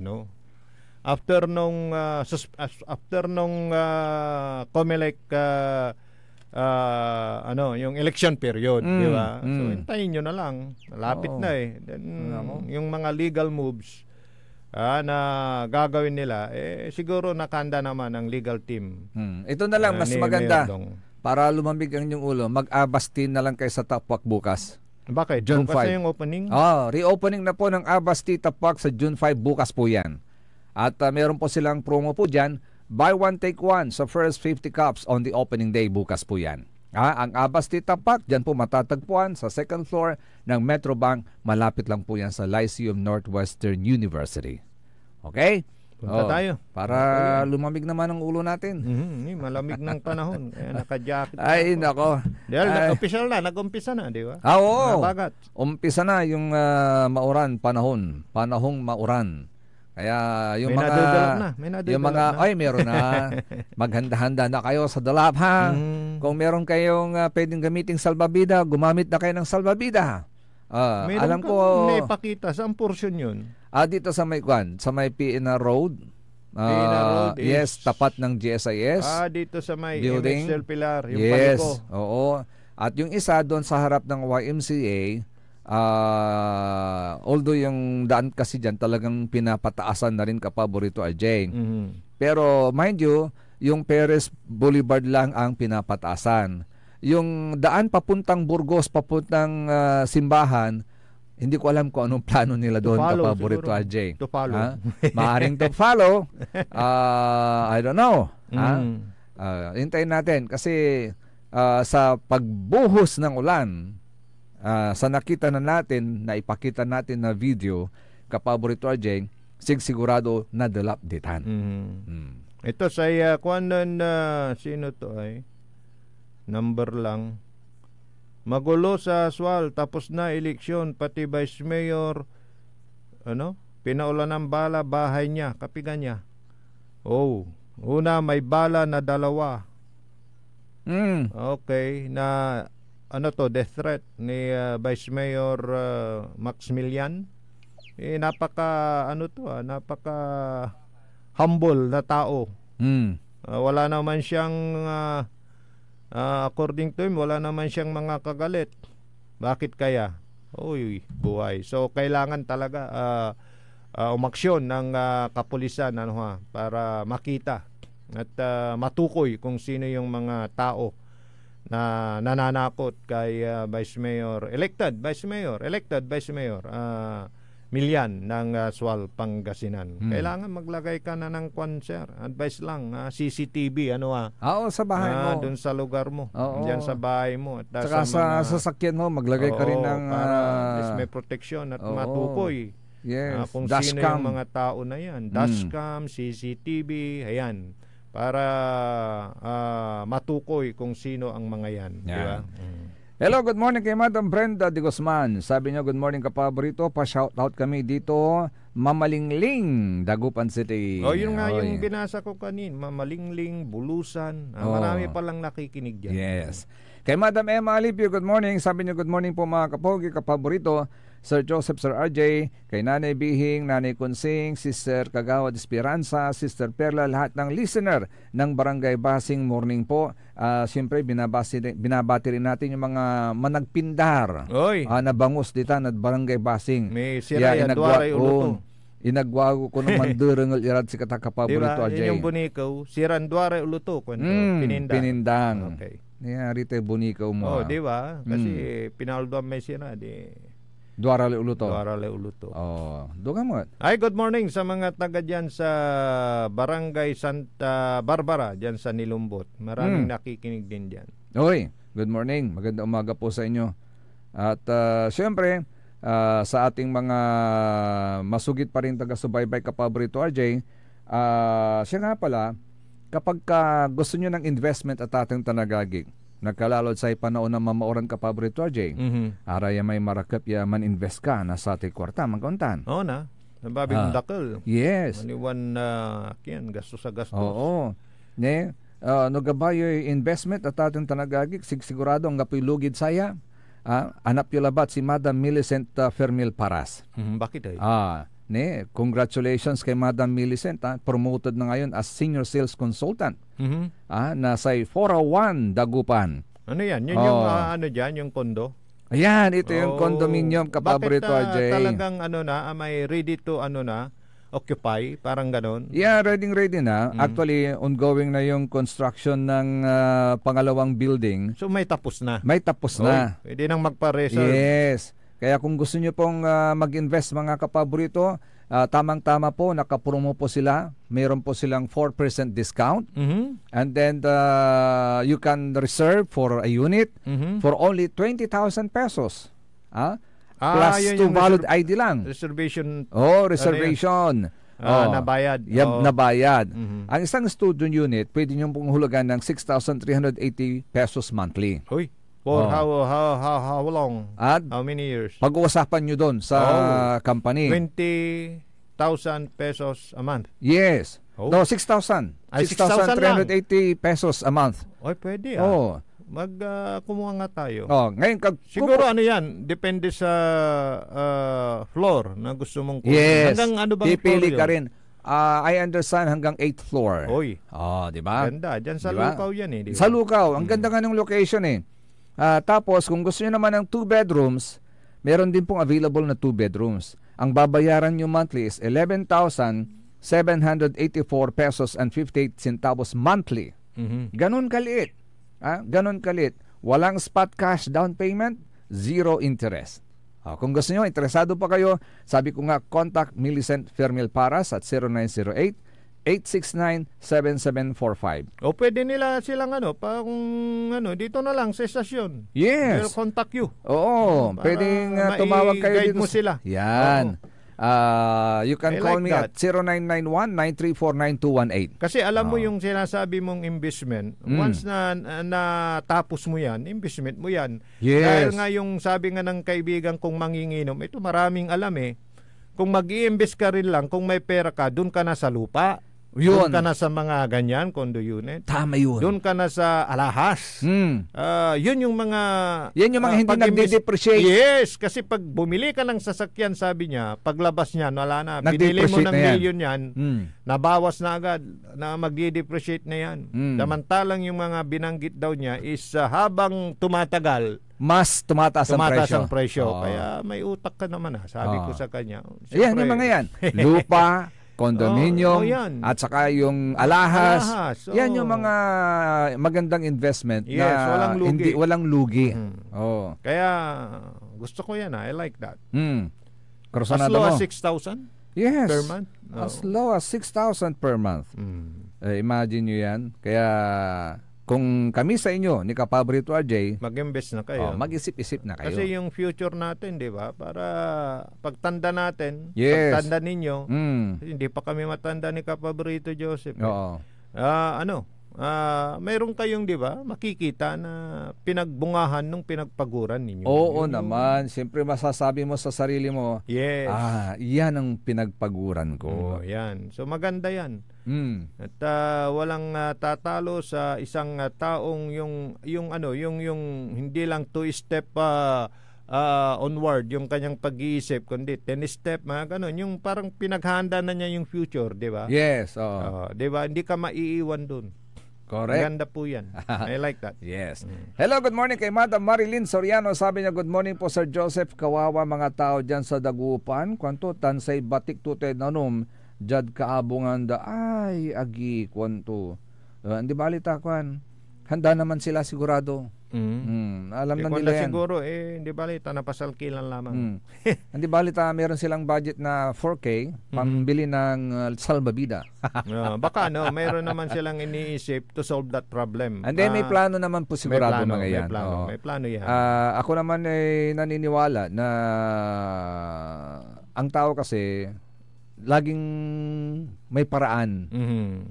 COMELEC yung election period, di ba? So hintayin nyo na lang. Malapit na Then, yung mga legal moves na gagawin nila, siguro nakanda naman ang legal team. Ito na lang, mas maganda. Para lumambig ang inyong ulo, mag-Abastin na lang kayo sa Tapwak bukas. Bakit? June 5. Bukas na yung opening? Reopening na po ng Abasti Tapwak sa June 5 bukas po yan. At meron po silang promo po dyan, buy one take one sa first 50 cups on the opening day bukas po yan. Ang Abasti Tapak, dyan po matatagpuan sa second floor ng Metrobank. Malapit lang po yan sa Lyceum Northwestern University. Okay? Punta tayo. Para lumamig naman ang ulo natin. Malamig ng panahon. Kaya naka-jacket. Ay, nako. Dahil nag-umpisa na, di ba? Oo. Umpisa na yung mauran panahon. Panahong mauran. Kaya yung meron na. Maghanda-handa na kayo sa dalap, ha? Kung meron kayong pwedeng gamiting salbabida, gumamit na kayo ng salbabida. Alam ko may pakita saan portion 'yun? Dito sa may PNR Road. Road yes, tapat ng GSIS. Dito sa may building. MXL Pilar, yung yes, paliko. Oo. At yung isa doon sa harap ng YMCA, although yung daan kasi dyan talagang pinapataasan na rin Kapaborito RJ. Pero mind you, yung Perez Boulevard lang ang pinapataasan. yung daan papuntang Burgos, papuntang simbahan, hindi ko alam kung anong plano nila doon, Kapaborito RJ. To follow. Maaring to follow. I don't know. Hintayin natin kasi sa pagbuhos ng ulan, sa nakita na natin, na ipakita natin na video, Kapaborito RJ, sigurado na dilapditan. Ito sa kuanan sino to ay number lang. Magulo sa aswal, tapos na eleksyon, pati Vice Mayor pinaulan ng bala bahay niya, kapigan niya. Una may bala na 2. Okay, na death threat ni Vice Mayor Maximilian. Napaka napaka humble na tao. Wala naman siyang according to him, wala naman siyang mga kagalit. Bakit kaya? Buhay. So kailangan talaga umaksyon ng kapulisan para makita at matukoy kung sino yung mga tao na nananakot kay elected Vice Mayor Milian ng Sual, Pangasinan. Kailangan maglagay ka na ng sir. Advice lang, CCTV sa bahay mo. Doon sa lugar mo. Diyan sa bahay mo. At saka sa sasakyan mo, maglagay ka rin ng para may protection at matukoy. Yes. Kung sino yung mga tao na yan. Dashcam, CCTV, ayan. Para matukoy kung sino ang mga yan. Di ba? Hello, good morning kay Madam Brenda de Guzman. Sabi niya, good morning Kapaborito. Pa-shoutout kami dito, Mamalingling, Dagupan City. Yun nga yung binasa ko kanin. Mamalingling, Bulusan. Marami palang nakikinig dyan. Yes. Kay Madam Emma Alipio, good morning. Sabi niya, good morning po mga Kapogi, Kapaborito. Sir Joseph, Sir RJ, kay Nanay Bihing, Nanay Kunsing, Sister Kagawad Esperanza, Sister Perla, lahat ng listener ng Barangay Basing, morning po. Siyempre, binabati rin natin yung mga managpindar na bangus ditan at Barangay Basing. May sira yan, duwaray ulo to. Inagwago ko naman durangal irad si Kapaborito RJ. Yun yung bunikaw, siran duwaray ulo to. Pinindang. Okay. Rito yung bunikaw mo. Di ba? Kasi pinaldo may sira, Duarale Uluto. Doon mo. Ay, good morning sa mga taga dyan sa Barangay Santa Barbara, dyan sa Nilumbot. Maraming nakikinig din dyan. Good morning. Magandang umaga po sa inyo. At syempre, sa ating mga masugit pa rin taga-subaybay Kapaborito RJ, siya nga pala, kapag gusto nyo ng investment at ating tanagagig, nagkalalod sa panahon ng mamaoran Kapaborito RJ. Araya may marakap ya man-invest ka na sa ating kwarta, magkauntan. Na. Nababing dakal. Yes. Maniwan gastos sa gastos. Nagabayo investment at ating tanagagik, sigurado ang gapoy lugid saya. Anap yung labat si Madam Millicent Fermil Paras. Bakit ay? Congratulations kay Madam Millicent. Promoted na ngayon as Senior Sales Consultant. Nasa 401 Dagupan. Ano yan? Yun yung yung kondo? Ayan, ito yung condominium Kapaborito RJ. Bakit talagang may ready to occupy? Parang ganon? Yeah, ready na. Actually, ongoing na yung construction ng pangalawang building. So may tapos na? May tapos na. Pwede nang magpa-reserve? Yes. Kaya kung gusto nyo pong mag-invest mga Kapaborito, tamang-tama po, nakapromo po sila. Mayroon po silang 4% discount. And then you can reserve for a unit for only 20,000 pesos. Plus 2 valid ID lang. Reservation. Reservation. Nabayad. Nabayad. Ang isang student unit, pwede nyo pong hulugan ng 6,380 pesos monthly. For how long? How many years? Pag-uusapan nyo doon sa company. 20,000 pesos a month? Yes. 6,000. 6,380 pesos a month. Pwede kumuha nga tayo. Ngayon siguro yan, depende sa floor na gusto mong kunin. Yes. Hanggang ano bang pipili floor ka rin. I understand hanggang 8th floor. Di ba? Ganda. Diyan sa Lukaw yan diba? Sa Lukaw. Ang ganda nga ng location tapos, kung gusto nyo naman ng 2 bedrooms, meron din pong available na 2 bedrooms. Ang babayaran nyo monthly is 11,784 pesos and 58 centavos monthly. Ganon kaliit. Ganon kaliit. Walang spot cash down payment, zero interest. Kung gusto nyo, interesado pa kayo, sabi ko nga, contact Millicent Fermil Paras at 0908-869-7745. O pwede nila silang dito na lang sa estasyon. Yes. They'll contact you. Oo, pwedeng tumawag kayo dito. Mo sila. Yan. You can call me at 0991-934-9218. Kasi alam mo yung sinasabi mong investment, once na natapos mo yan, investment mo yan. Yes. Dahil nga yung sabi nga ng kaibigan kong manginginom, ito maraming alam kung mag-i-invest ka rin lang, kung may pera ka, dun ka na sa lupa. Yun. Doon ka na sa mga ganyan, condo unit. Tama yun. Doon ka na sa alahas. Yun yung mga... Yan yung mga hindi nagde-depreciate. Yes, kasi pag bumili ka ng sasakyan, sabi niya, paglabas niya, wala na. Binili mo ng milyon yan, nabawas na agad, na magde-depreciate na yan. Samantalang yung mga binanggit daw niya is habang tumatagal, mas tumataas ang presyo. Kaya may utak ka naman sabi ko sa kanya. Yan yung mga yan. Lupa, condominium, at saka yung alahas. Yan yung mga magandang investment na walang lugi. Kaya gusto ko yan. I like that. As low as 6,000 per month? As low as 6,000 per month. Imagine nyo yan. Kaya kung kami sa inyo, ni Kapabrito RJ, mag-invest na kayo. Mag-isip-isip na kayo. Kasi yung future natin, di ba? Para pagtanda natin, yes, pagtanda ninyo, hindi pa kami matanda ni Kapabrito Joseph. Oo. Mayroon kayong, di ba, makikita na pinagbungahan nung pinagpaguran ninyo. Oo naman. Siyempre masasabi mo sa sarili mo, yes, yan ang pinagpaguran ko. Yan. So maganda yan. At walang tatalo sa isang taong yung hindi lang 2-step onward yung kanyang pag-iisip, kundi 10-step, mga ganun, yung parang pinaghanda na niya yung future, di ba? Yes. Di ba? Hindi ka maiiwan dun. Correct. Maganda po yan. I like that. Yes. Hello, good morning kay Madam Marilyn Soriano. Sabi niya, good morning po Sir Joseph. Kawawa mga tao dyan sa Dagupan. Kwanto, tansay batik tute nanom. Jad kaabungan da. Ay, agi, kwanto. Hindi balita kwan. Handa naman sila sigurado. Alam na nila yan. Siguro, hindi balita, napasalkilan lamang. Hindi balita, meron silang budget na 4K, pambili ng salbabida. Baka mayroon naman silang iniisip to solve that problem. And then may plano naman po sigurado mga yan. May plano yan. Ako naman ay naniniwala na ang tao kasi laging may paraan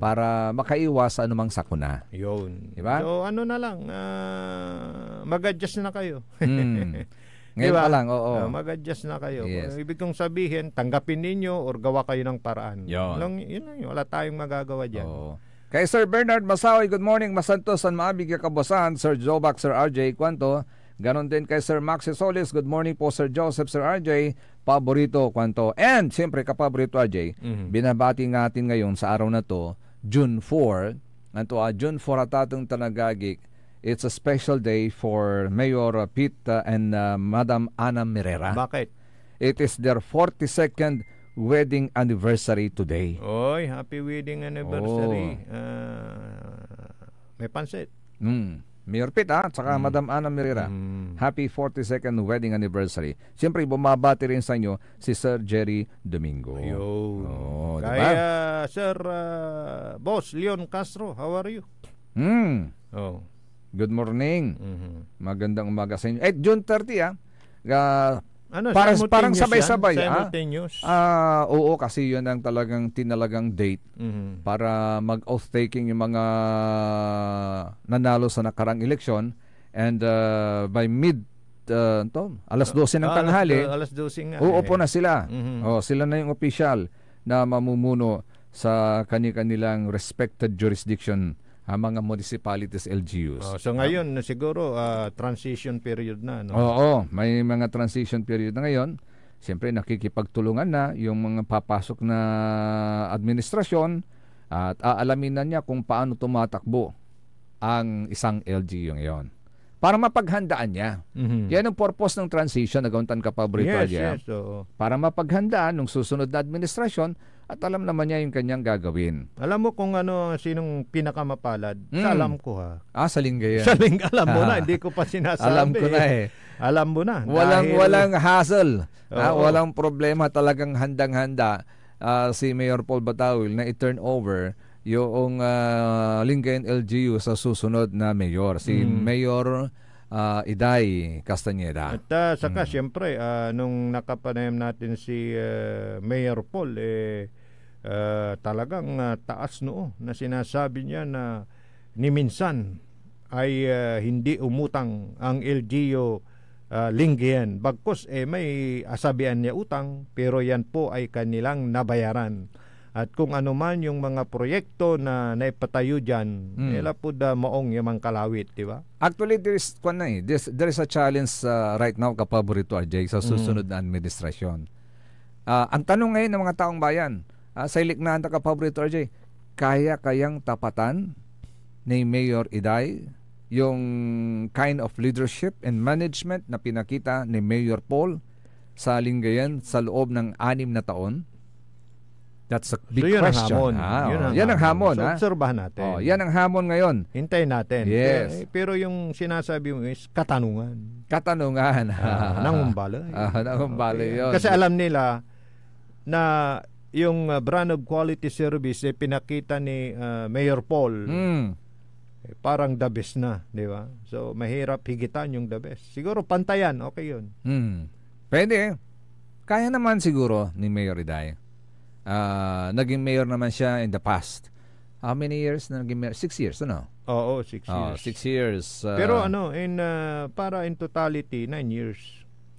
para makaiwas sa anumang sakuna. Yun. Diba? So na lang, mag-adjust na kayo. Ngayon pa lang, oo. Mag-adjust na kayo. Yes. Ibig kong sabihin, tanggapin ninyo or gawa kayo ng paraan. Yun lang. Wala tayong magagawa dyan. Kay Sir Bernard Masawi, good morning. Masantos, San Maabig, Kabosan. Sir Jobac, Sir RJ, kwanto. Ganon din kay Sir Maxi Solis, good morning po Sir Joseph, Sir RJ, paborito, kwanto. And siyempre kapaborito RJ, binabati natin ngayon sa araw na to, June 4, June 4 at atong tanagagik. It's a special day for Mayor Pete and Madam Ana Mirera. Bakit? It is their 42nd wedding anniversary today. Oy, happy wedding anniversary. May pansit. Mayor Pete saka Madam Ana Mirera. Happy 42nd wedding anniversary. Siyempre, bumabati rin sa inyo si Sir Jerry Domingo. Kaya, diba? Sir Boss Leon Castro, how are you? Good morning. Magandang umaga sa inyo. June 30 parang sabay-sabay. Oo, kasi yun ang tinalagang date para mag-oath taking yung mga nanalo sa nakarang eleksyon. And by alas 12 ng tanghali, alas 12 nga. uupo na sila. Sila na yung official na mamumuno sa kanilang respected jurisdiction, mga municipalities, LGUs. So ngayon siguro transition period na, no? Oo, may mga transition period na ngayon. Siyempre nakikipagtulungan na yung mga papasok na administrasyon at aalamin na niya kung paano tumatakbo ang isang LGU ngayon. para mapaghandaan niya. Yan ang purpose ng transition na gauntan ka paborito. Yes. So, para mapaghandaan ng susunod na administrasyon at alam naman niya yung kanyang gagawin. Alam mo kung sinong pinakamapalad? Sa alam ko ha. Sa Lingayen. Sa Lingayen, alam mo na, hindi ko pa sinasabi. Alam ko na eh. Alam mo na. Walang hassle. Walang problema, talagang handang-handa si Mayor Paul Batawil na i-turn over yung Lingayen LGU sa susunod na mayor, si Mayor Iday Castañeda. At saka siyempre nung nakapanayam natin si Mayor Paul talagang taas noo na sinasabi niya na ni minsan ay hindi umutang ang LGU Lingayen. Bagkus may asabihan niya utang pero yan po ay kanilang nabayaran. At kung ano man yung mga proyekto na naipatayo dyan, nila po maong yamang kalawit, di ba? Actually, there is a challenge right now, kapaborito RJ, sa susunod na administrasyon. Ang tanong ngayon ng mga taong bayan, sa iliknaan na kapaborito RJ, kayang tapatan ni Mayor Iday yung kind of leadership and management na pinakita ni Mayor Paul sa Lingayen sa loob ng 6 na taon? That's a big question. Yan ang hamon. So, obserbahan natin. Yan ang hamon ngayon. Hintayin natin. Yes. Pero yung sinasabi mo is katanungan. Nangumbalo. Nangumbalo yun. Kasi alam nila na yung brand of quality service pinakita ni Mayor Paul parang the best na, di ba? So, mahirap higitan yung the best. Siguro pantayan, okay yun. Pwede. Kaya naman siguro ni Mayor Iday. Naging mayor naman siya in the past. How many years na naging mayor? 6 years, ano? Oo, 6 years. 6 years. Pero para in totality, 9 years.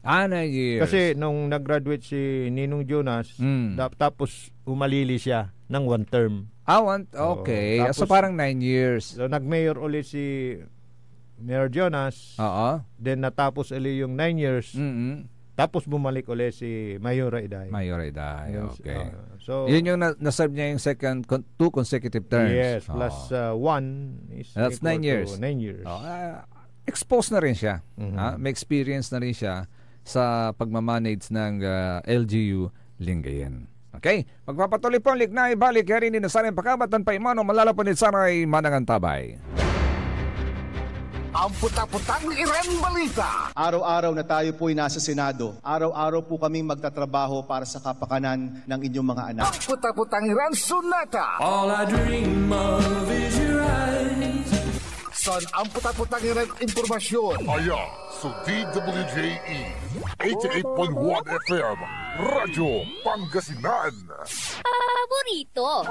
9 years. Kasi nung nag-graduate si Ninong Jonas, tapos umalili siya ng 1 term. Okay. So parang 9 years. So nag-mayor ulit si Mayor Jonas. Then natapos ulit yung 9 years. Tapos bumalik ulit si Mayor Iday. Okay. So yun yung na-serve niya yung 2 consecutive terms. Yes, plus 1 is that's 9 years. 9 years. Exposed na rin siya. May experience na rin siya sa pagmamanage ng LGU Lingayen. Okay? Magpapatuloy po ang lignay, balik kaya rin sa rin pakabatan pa imano malalapanit sana ay manangantabay. Ang puta-putang Iren Balita. Araw-araw na tayo po'y nasa Senado. Araw-araw po kaming magtatrabaho para sa kapakanan ng inyong mga anak. Ang puta-putang Iren Sunata. All I dream of is your eyes. Son, ang puta-putang Iren Impormasyon. Sa DWJE 88.1 FM Radyo Pangasinan. Paborito.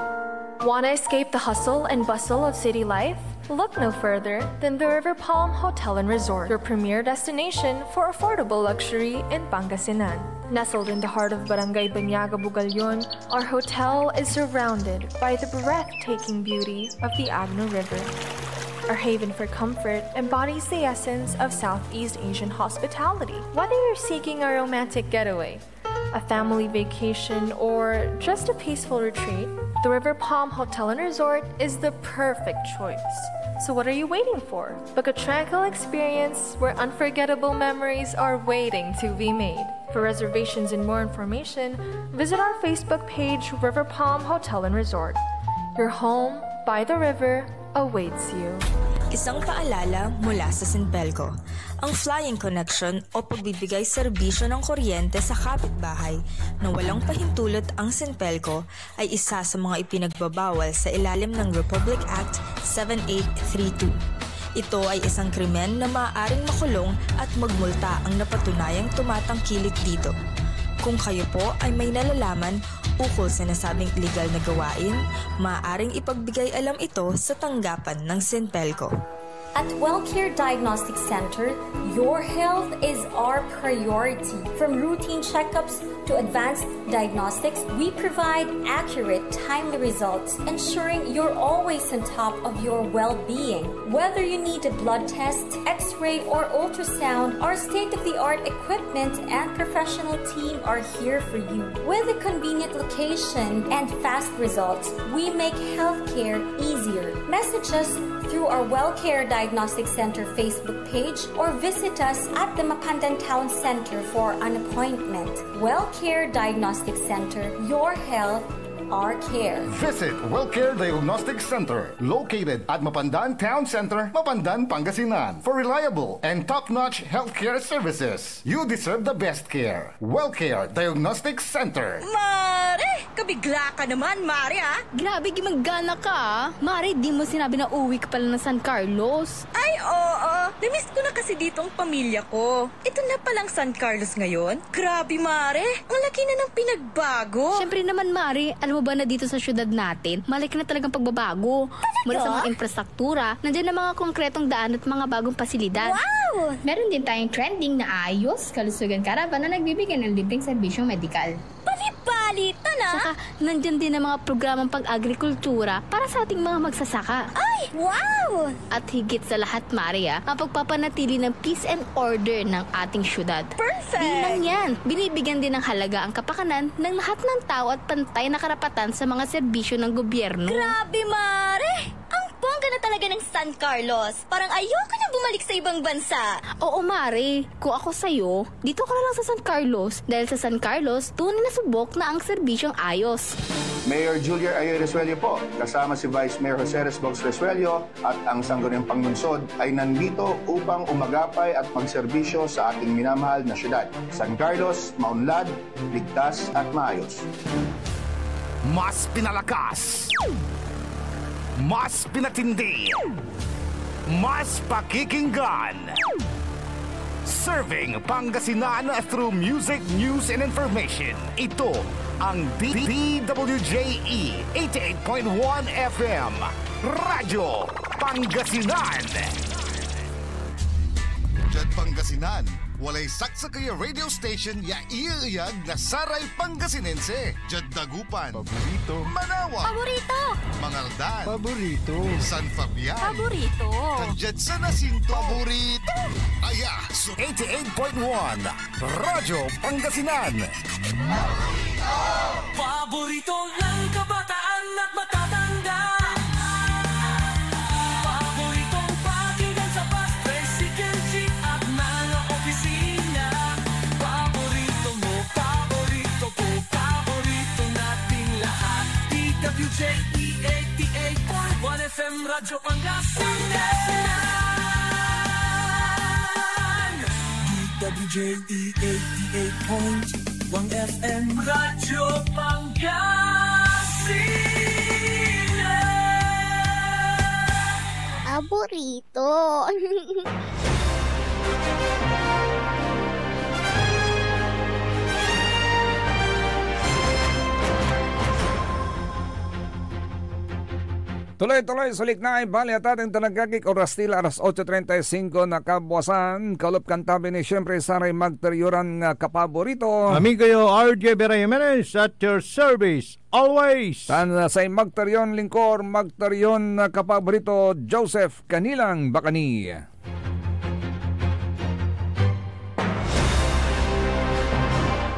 Wanna escape the hustle and bustle of city life? Look no further than the River Palm Hotel and Resort, your premier destination for affordable luxury in Pangasinan. Nestled in the heart of Barangay Banyaga, Bugalyon, our hotel is surrounded by the breathtaking beauty of the Agno River. Our haven for comfort embodies the essence of Southeast Asian hospitality. Whether you're seeking a romantic getaway, a family vacation, or just a peaceful retreat, the River Palm Hotel and Resort is the perfect choice. So what are you waiting for? Book a tranquil experience where unforgettable memories are waiting to be made. For reservations and more information, visit our Facebook page, River Palm Hotel and Resort. Your home by the river awaits you. Isang paalala mula sa Sinpelco. Ang flying connection o pagbibigay serbisyo ng kuryente sa kapitbahay na walang pahintulot ang Sinpelco ay isa sa mga ipinagbabawal sa ilalim ng Republic Act 7832. Ito ay isang krimen na maaaring makulong at magmulta ang napatunayang tumatangkilik dito. Kung kayo po ay may nalalaman ukol sa nasabing illegal na gawain, maaaring ipagbigay alam ito sa tanggapan ng Sinpelco. At WellCare Diagnostic Center, your health is our priority. From routine checkups to advanced diagnostics, we provide accurate, timely results, ensuring you're always on top of your well-being. Whether you need a blood test, x-ray, or ultrasound, our state-of-the-art equipment and professional team are here for you. With a convenient location and fast results, we make healthcare easier. Message us through our WellCare Diagnostic Center Facebook page or visit us at the Mapandan Town Center for an appointment. WellCare Diagnostic Center, your health, our care. Visit WellCare Diagnostic Center, located at Mapandan Town Center, Mapandan, Pangasinan, for reliable and top-notch healthcare services. You deserve the best care. WellCare Diagnostic Center. Mare! Kabigla ka naman, Mare, ha? Grabe, gimaggana ka, ah. Mare, di mo sinabi na uwi ka pala ng San Carlos. Ay, oo. Namiss ko na kasi dito ang pamilya ko. Ito na palang San Carlos ngayon. Grabe, Mare. Ang laki na ng pinagbago. Siyempre naman, Mare, alam mo ba na dito sa syudad natin, malaki na talagang pagbabago. Mula sa mga infrastruktura, nandiyan na mga konkretong daan at mga bagong pasilidad. Wow! Meron din tayong trending na ayos, kalusugan karavan na nagbibigay ng libreng serbisyong medikal. Balita na! Saka, nandyan din ang mga programang pag-agrikultura para sa ating mga magsasaka. Ay, wow! At higit sa lahat, Maria, ang pagpapanatili ng peace and order ng ating syudad. Perfect! Di lang yan, binibigyan din ng halaga ang kapakanan ng lahat ng tao at pantay na karapatan sa mga serbisyo ng gobyerno. Grabe, Mare! Ang bongga na talaga ng San Carlos. Parang ayoko na bumalik sa ibang bansa. Oo, Mare. Kung ako sa'yo, dito ka na lang sa San Carlos. Dahil sa San Carlos, tunay na subok na ang serbisyong ayos. Mayor Julia Ayoy Resuello po, kasama si Vice Mayor Jose Resbox Resuello at ang Sangguniang Panglungsod ay nandito upang umagapay at magserbisyo sa ating minamahal na syudad. San Carlos, maunlad, ligtas at maayos. Mas pinalakas, mas pinatindi, mas pakikinggan. Serving Pangasinan through music, news, and information. Ito ang DWJE 88.1 FM, Radyo Pangasinan. Diyan Pangasinan, walay saksakaya radio station ya iiyag na Saray Pangasinense. Diyan Dagupan, paborito. Manawa, paborito. Mangaldan, paborito. San Fabian, paborito. Diyan sa Nasinto, paborito. Aya, so 88.1 Radyo Pangasinan. Paborito ng kabataan at matatanda. Paboritong pakinggan sa bus, tricycle, jeep at mga opisina. Paborito mo, paborito ko, paborito nating lahat. DWJE 88.1 FM Radyo Pangasinan. DWJE 88.1 FM Radyo Pangasinan. Paborito. Tuloy-tuloy sulik na ay bali at ating tanagagik oras tila alas 8.35 na kabuwasan. Kaulap kantabi ni siyempre Saray Magteriuran nga kapaborito. Amigo yo, RJ Vera Jimenez at your service always. Tan sa Magterion Lingkor, Magterion kapaborito Joseph Kanilang Bakani.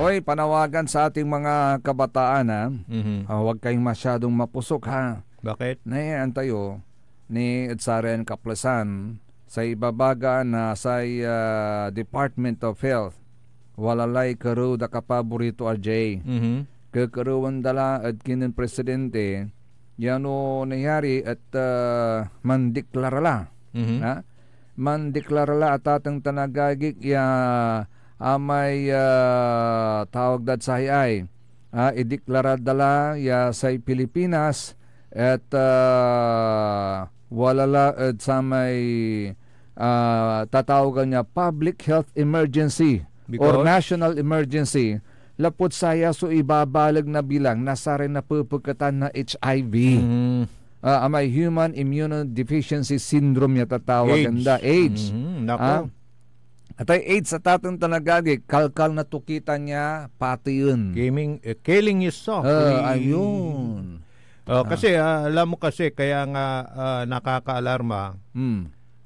Hoy, panawagan sa ating mga kabataan ha. Huwag kayong masyadong mapusok ha. Bakit? Naiyan tayo ni Edsaren Kaplasan sa ibabaga na sa Department of Health. Walalay karo da kapaborito RJ. Kakaruan dala at kinin presidente yano nangyari at mandeklarala. Mandeklarala at atang tanagagik amay tawag dad sa ay ideklara dala ya sa Pilipinas at walala at sa may tatawagan niya public health emergency or national emergency. Lapot saya so ibabalag na bilang nasa rin na pupugkatan na HIV. May human immunodeficiency syndrome niya tatawagan da AIDS. Nako. At ay AIDS sa tatong tanagagi, kalkal na tukitan niya, pati yun. Killing you softly. Ayun. Kasi alam mo kasi, kaya nga nakaka-alarma.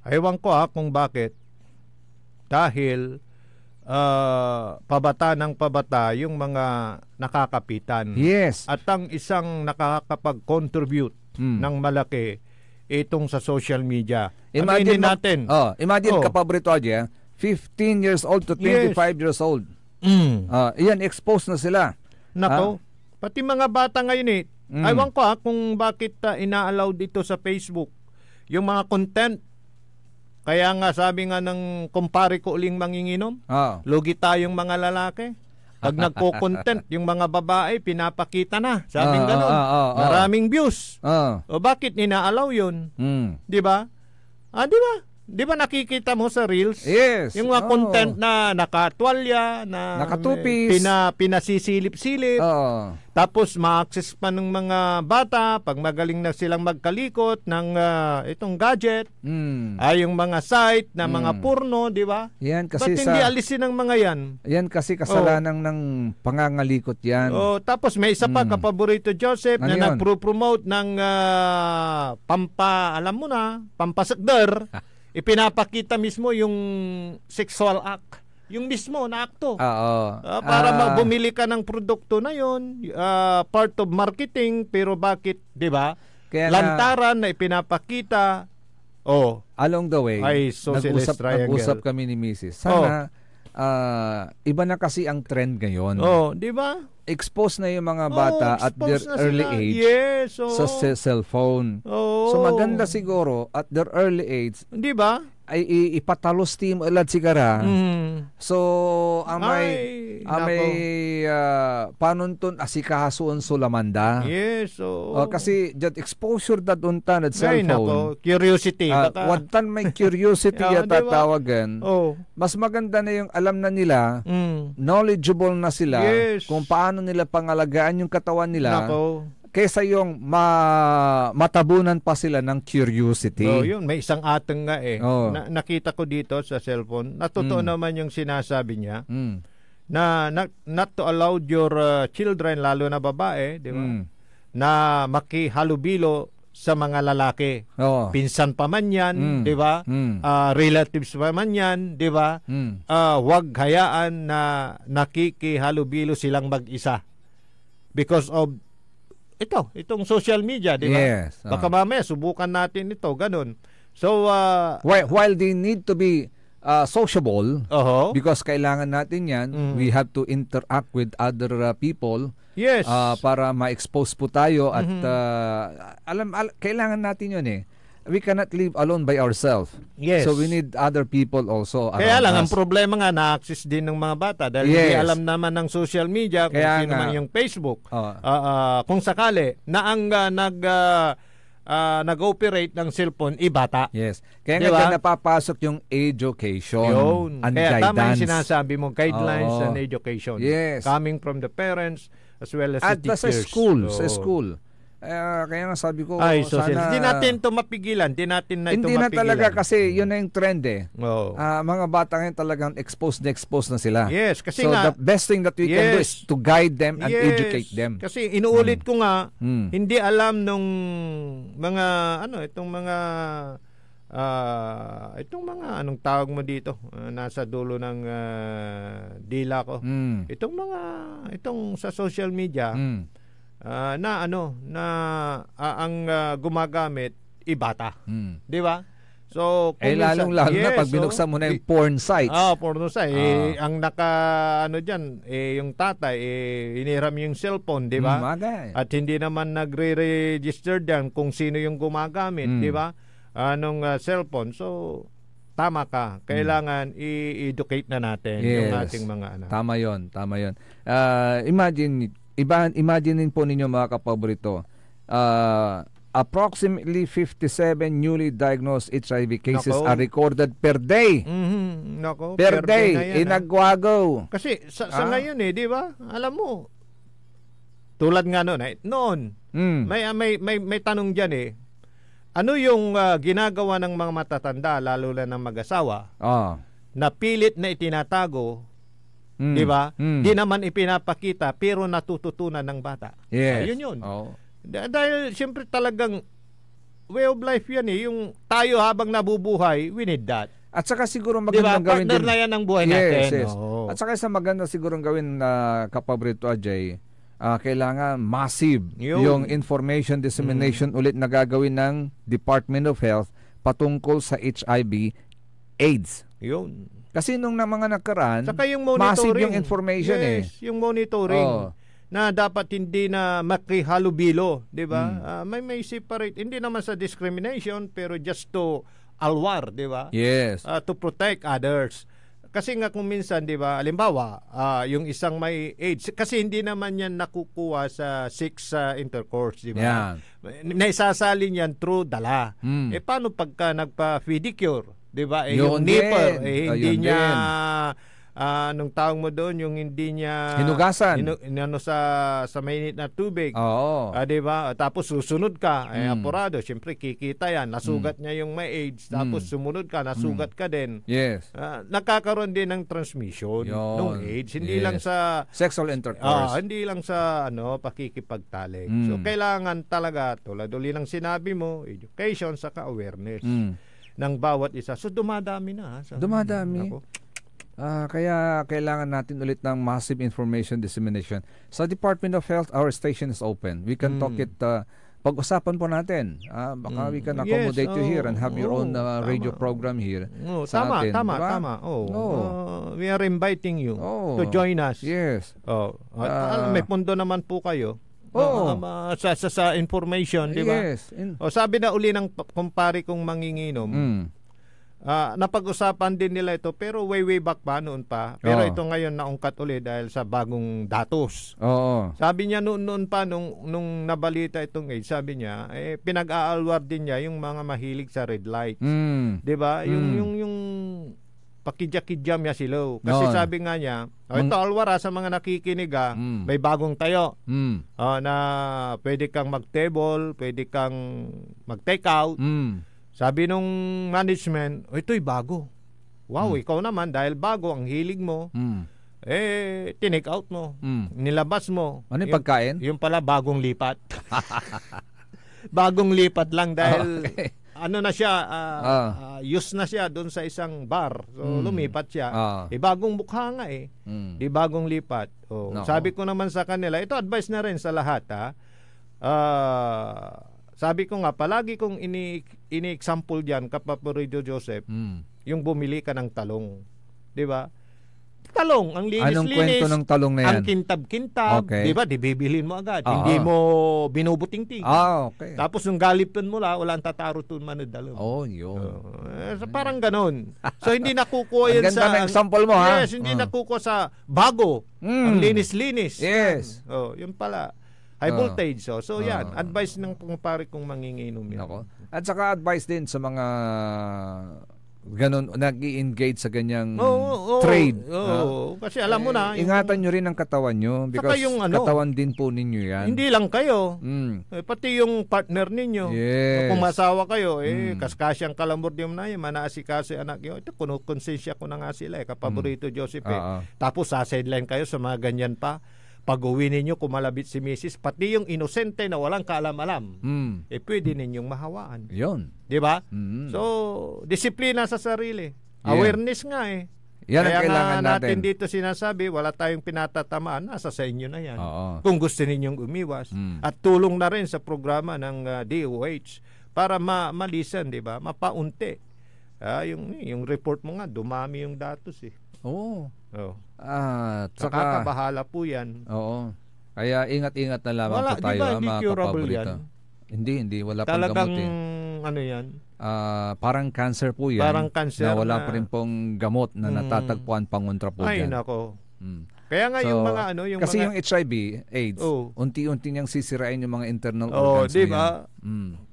Ewan ko kung bakit. Dahil pabata ng pabata yung mga nakakapitan. Yes. At ang isang nakakapag-contribute ng malaki itong sa social media. Imagine natin. Imagine kapaborito Ajay, 15 years old to 25 years old. Iyan, exposed na sila. Nako, pati mga bata ngayon Aywan ko kung bakit ina-allow dito sa Facebook yung mga content. Kaya nga sabi nga ng kumpare ko uling manginginom, lugi tayong mga lalaki. Pag nagko-content, yung mga babae, pinapakita na. Sabing gano'n. Maraming views. O bakit ina-allow yun? Di ba? Di ba? Di ba nakikita mo sa Reels? Yes. Yung mga content na nakatwalya, na nakatupis, pinasisilip-silip. Tapos ma-access pa ng mga bata pag magaling na silang magkalikot ng itong gadget. Ay yung mga site na mga porno, di ba? Yan kasi ba't hindi alisin ng mga yan? Yan kasi kasalanan ng pangangalikot yan. Tapos may isa pa, kapaborito Joseph, na nagpro-promote ng pampasakder. Ipinapakita mismo yung sexual act. Yung mismo na akto. Para bumili ka ng produkto na yon, part of marketing, pero bakit, di ba? Lantaran na ipinapakita. Along the way, nag-usap kami ni Mrs. Sana, iba na kasi ang trend ngayon. Di ba? Exposed na yung mga bata at their early age sa cellphone. So maganda siguro at their early age, di ba? Ay ipatalos team elad sigara. So amay panuntun asikahasuon sulamanda. Yes, kasi that exposure that untan at cellphone. Curiosity. Wadtan may curiosity yata tawagan. Mas maganda na yung alam na nila, knowledgeable na sila kung paano nila pangalagaan yung katawan nila. Kaysa yung matabunan pa sila ng curiosity. Yun, may isang ateng nga nakita ko dito sa cellphone. Natotoo naman yung sinasabi niya na not to allow your children, lalo na babae, di ba? Na makihalubilo sa mga lalaki. Pinsan pa man yan, di ba? Relatives pa man yan, di ba? Wag hayaan na nakikihalubilo silang mag-isa. Because of itong social media, di ba? Yes. Baka mamaya subukan natin ito, ganun. So while they need to be sociable, because kailangan natin yan, we have to interact with other people. Yes. Para ma-expose po tayo at kailangan natin yun we cannot live alone by ourselves. Yes. So we need other people also around Kaya lang, us. ang problema nga, na-access din ng mga bata dahil hindi alam naman ng social media kung sino man yung Facebook. Kung sakali na ang nag-operate ng cellphone, bata. Yes. Kaya nga dyan napapasok yung education and kaya guidance. Tama yung sinasabi mo, guidelines and education. Yes. Coming from the parents as well as at the teachers. Sa school. Kaya nga sabi ko, sana hindi natin ito mapigilan. Hindi na talaga kasi yun na yung trend mga bata ngayon talagang exposed na sila. Yes, kasi so nga, the best thing that we can do is to guide them and educate them. Kasi inuulit ko nga, hindi alam nung mga itong mga anong tawag mo dito, nasa dulo ng dila ko. Itong sa social media, ang gumagamit ibata. Di ba? So lalong na pag binuksan mo na yung porn sites. Porn site. Ang diyan, yung tatay hiniram yung cellphone, di ba? At hindi naman nagre-register diyan kung sino yung gumagamit, di ba? Cellphone. So tama ka. Kailangan i-educate na natin yung ating mga anak. Tama 'yon. Imagine po ninyo mga kapaborito, approximately 57 newly diagnosed HIV cases are recorded per day. Per day, inagwago. Kasi sa ngayon di ba? Alam mo, tulad nga noon, may tanong diyan ano yung ginagawa ng mga matatanda, lalo na ng mag-asawa, na pilit na itinatago, di ba? Di naman ipinapakita pero natututunan ng bata. Yes. Ayun yun. Dahil siyempre talagang way of life yan yung tayo habang nabubuhay, we need that. At saka siguro magandang gawin din. Partner na yan ang buhay natin. Yes. At saka sa maganda siguro gawin na kapaborito Ajay, kailangan massive yung information dissemination ulit na gagawin ng Department of Health patungkol sa HIV AIDS. Yun. Kasi nung mga nakaraan, saka yung massive yung information yung monitoring na dapat hindi na makihalubilo, di ba? May separate, hindi naman sa discrimination, pero just to alwar, di ba? Yes. To protect others. Kasi nga kung minsan, di ba, halimbawa, yung isang may AIDS, kasi hindi naman yan nakukuha sa sex intercourse, di ba? Naisasali niyan through dala. Paano pagka nagpa-pedicure? Diba? Yung nipper, hindi niya nung tawag mo doon, yung hindi niya hinugasan sa mainit na tubig. Diba? Tapos susunod ka, apurado, syempre kikita yan, nasugat niya yung may AIDS, tapos sumunod ka, nasugat ka din. Yes. Nakakaroon din ng transmission ng AIDS, hindi lang sa sexual intercourse. Hindi lang sa pakikipagtalik. So kailangan talaga, tulad uli ng sinabi mo, education saka awareness ng bawat isa. So dumadami na. Dumadami. Kaya kailangan natin ulit ng massive information dissemination. Sa Department of Health, our station is open. We can talk it, pag-usapan po natin. Baka we can accommodate you here and have your own radio program here. Tama. We are inviting you to join us. Yes. May pondo naman po kayo. Sa information, di ba? Yes. Sabi na uli ng kumpare kong manginginom, napag-usapan din nila ito, pero way back pa, noon pa. Pero ito ngayon naungkat uli dahil sa bagong datos. Sabi niya noon pa, nung nabalita itong AIDS, sabi niya, pinag-aalwar din niya yung mga mahilig sa red light. Di ba? Yung pakidya-kidya niya sila. Kasi sabi nga niya, ito alwara sa mga nakikinig, may bagong tayo na pwede kang mag-table, pwede kang mag-take out. Sabi nung management, ito'y bago. Wow, ikaw naman, dahil bago ang hilig mo, tinake out mo, nilabas mo. Ano yung pagkain? Yung pala, bagong lipat. Bagong lipat lang dahil ano na siya, use na siya doon sa isang bar. So, lumipat siya. Bagong mukha nga bagong lipat. Sabi ko naman sa kanila, ito advice na rin sa lahat, sabi ko nga, palagi kong ini-example dyan, Kapaporido Joseph, yung bumili ka ng talong. Di ba? Talong, ang linis-linis. Anong kwento ng talong na yan? Ang kintab-kintab, di ba? Di bibilhin mo agad. Hindi mo binubuting-ting. Okay. Tapos yung galipin mo wala ang tatarutun manudalo. Yun. Parang ganun. So hindi nakukuha yan sa... Ang ganda ng example mo, ha? Yes, hindi nakukuha sa bago. Ang linis-linis. Yes. Yun pala. High voltage. So yan, advice ng kumpare kong manginginom yan. At saka advice din sa mga ganun, nag-i-engage sa ganyang trade. Kasi alam mo na. Ingatan nyo rin ang katawan nyo because katawan din po ninyo yan. Hindi lang kayo. Pati yung partner ninyo. Yes. Kung masawa kayo, kaskasyang kalambor din na yan, manaasikaso yung anak nyo. Ito, konsensya ko na nga sila, Kapaborito Joseph. Tapos sa sideline kayo sa mga ganyan pa. Pag-uwi ninyo, kumalabit si Mrs., pati yung inosente na walang kaalam-alam, pwede ninyong mahawaan. Yun. Di ba? So, disiplina sa sarili. Awareness nga Yan Kaya ang kailangan natin dito sinasabi, wala tayong pinatatamaan, nasa sa inyo na yan. Kung gusto ninyong umiwas. At tulong na rin sa programa ng DOH para malisan, di ba? Mapaunti. Yung report mo nga, dumami yung datos nakakabahala po yan. Kaya ingat-ingat na lamang po tayo, mga kapaborito. Hindi, wala pang gamot. Talagang ano yan? Parang cancer po yan. Parang cancer na wala pa rin pong gamot na natatagpuan pangontra po dyan. Ay, nako. Kaya nga yung mga kasi yung HIV, AIDS, unti-unti niyang sisirain yung mga internal organs. Di ba?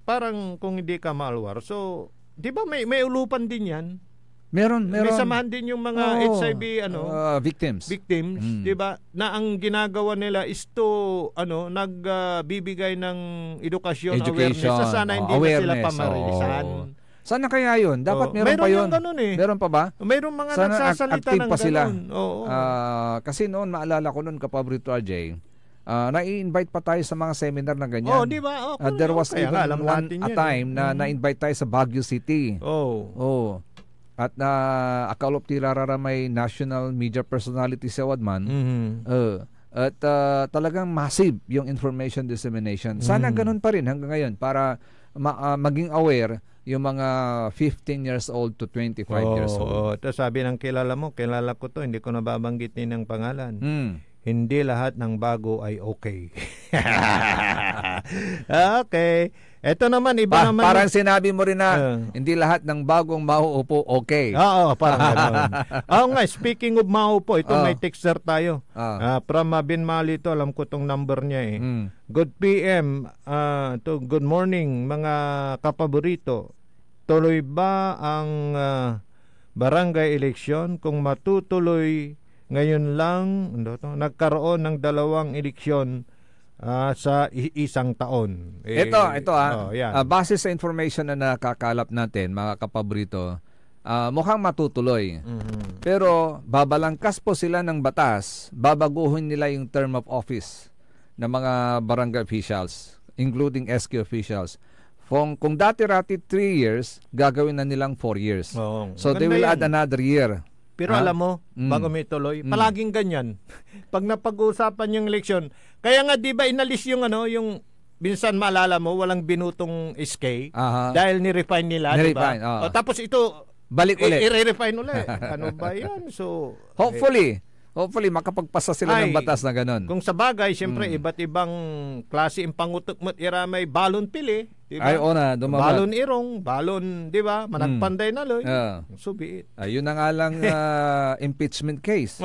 Parang kung hindi ka maalwar. So, di ba may ulupan din yan? Meron. May samahan din yung mga HIV victims. Di ba? Na ang ginagawa nila is to nagbibigay ng edukasyon, awareness. Sana hindi na sila pamarilisan. Sana kaya yun? Dapat meron pa yun. Meron pa ba? Mayroon mga sana nagsasalita ng pa sila. Kasi noon, maalala ko noon, Kapaborito RJ, na-invite pa tayo sa mga seminar na ganyan. Di ba? There was even a time na na-invite tayo sa Baguio City. At Akalop Tirarara may National Media Personality Award man. At talagang massive yung information dissemination. Sana ganun pa rin hanggang ngayon para maging aware yung mga 15 years old to 25 years old. Ito sabi ng kilala ko to, hindi ko nababanggitin ng pangalan. Hindi lahat ng bago ay okay. Okay. Ito naman, iba naman. Parang sinabi mo rin na hindi lahat ng bagong mauupo okay. Oo, parang gano'n. Nga, speaking of mauupo, ito may texter tayo. From Binmali to, alam ko tong number niya eh. Good PM, good morning mga kapaborito. Tuloy ba ang barangay election? Kung matutuloy ngayon lang, nagkaroon ng 2 eleksyon sa isang taon. Ito base sa information na nakakalap natin, mga kapaborito, mukhang matutuloy. Pero babalangkas po sila ng batas, babaguhin nila yung term of office ng mga barangay officials, including SQ officials. Kung dati-rati 3 years, gagawin na nilang 4 years. So they will add another year. Pero alam mo, bago may tuloy, palaging ganyan. Pag napag-uusapan yung eleksyon, kaya nga 'di ba inalis yung yung minsan maalala mo walang binutong SK dahil ni-refine nila, 'di ba? Tapos ito balik ulit. I-refine ulit. Ano ba 'yan? So hopefully makapagpasa sila ng batas na ganun. Kung sa bagay, siyempre iba't ibang klase ang pangutok iramay balon pili, di ba? Ay, ona, dumabat. Balon irong, balon, di ba? Managpanday na loy. So be it. Ayun na nga lang impeachment case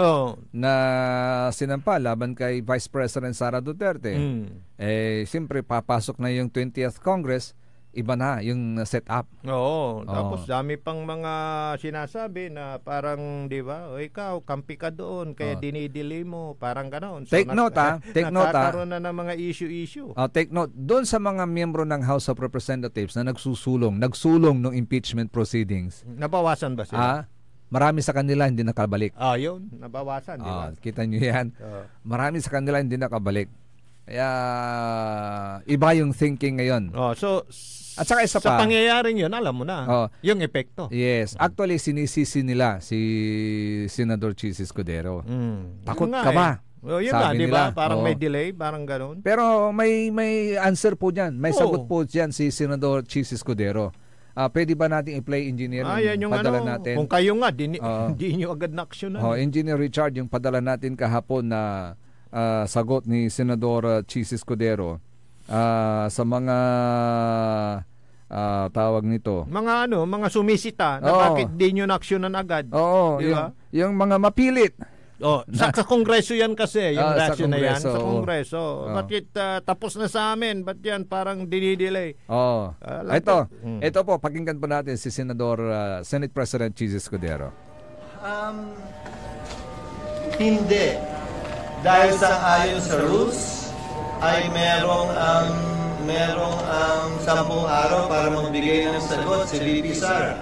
na sinampa laban kay Vice President Sara Duterte. Siyempre papasok na yung 20th Congress, iba na yung setup. Tapos dami pang mga sinasabi na parang, di ba, ikaw, kampi ka doon, kaya dinidili mo, parang ganoon. So, take note. Nakakaroon na ng mga issue. Take note, doon sa mga miyembro ng House of Representatives na nagsulong ng impeachment proceedings. Nabawasan ba sila? Marami sa kanila hindi nakabalik. Yun, nabawasan, di ba? Kita nyo yan. Marami sa kanila hindi nakabalik. Kaya iba yung thinking ngayon. At saka isa pa, sa pangyayaring yun, alam mo na, yung epekto. Yes. Actually, sinisisi nila si Senador Chis Escudero. Takot ka ba? Yun nga, di ba? Parang may delay, parang gano'n. Pero may answer po dyan. May sagot po dyan si Senador Chis Escudero. Pwede ba natin i-play, Engineer, yung padala natin? Kung kayo nga, di nyo agad na-action na. Engineer Richard, yung padala natin kahapon na sagot ni Senador Chis Escudero sa mga tawag nito. Mga sumisita na bakit di nyo na-actionan agad. Diba? Yung mga mapilit. Sa Kongreso yan kasi, yung rasyon na yan. Sa Kongreso. Bakit tapos na sa amin? Ba't yan parang dinidelay? Ito po, pakinggan po natin si Senador Senate President Chis Escudero. Hindi. Dahil sa ayon sa rules ay merong 10 araw para magbigay ng sagot si VP Sara.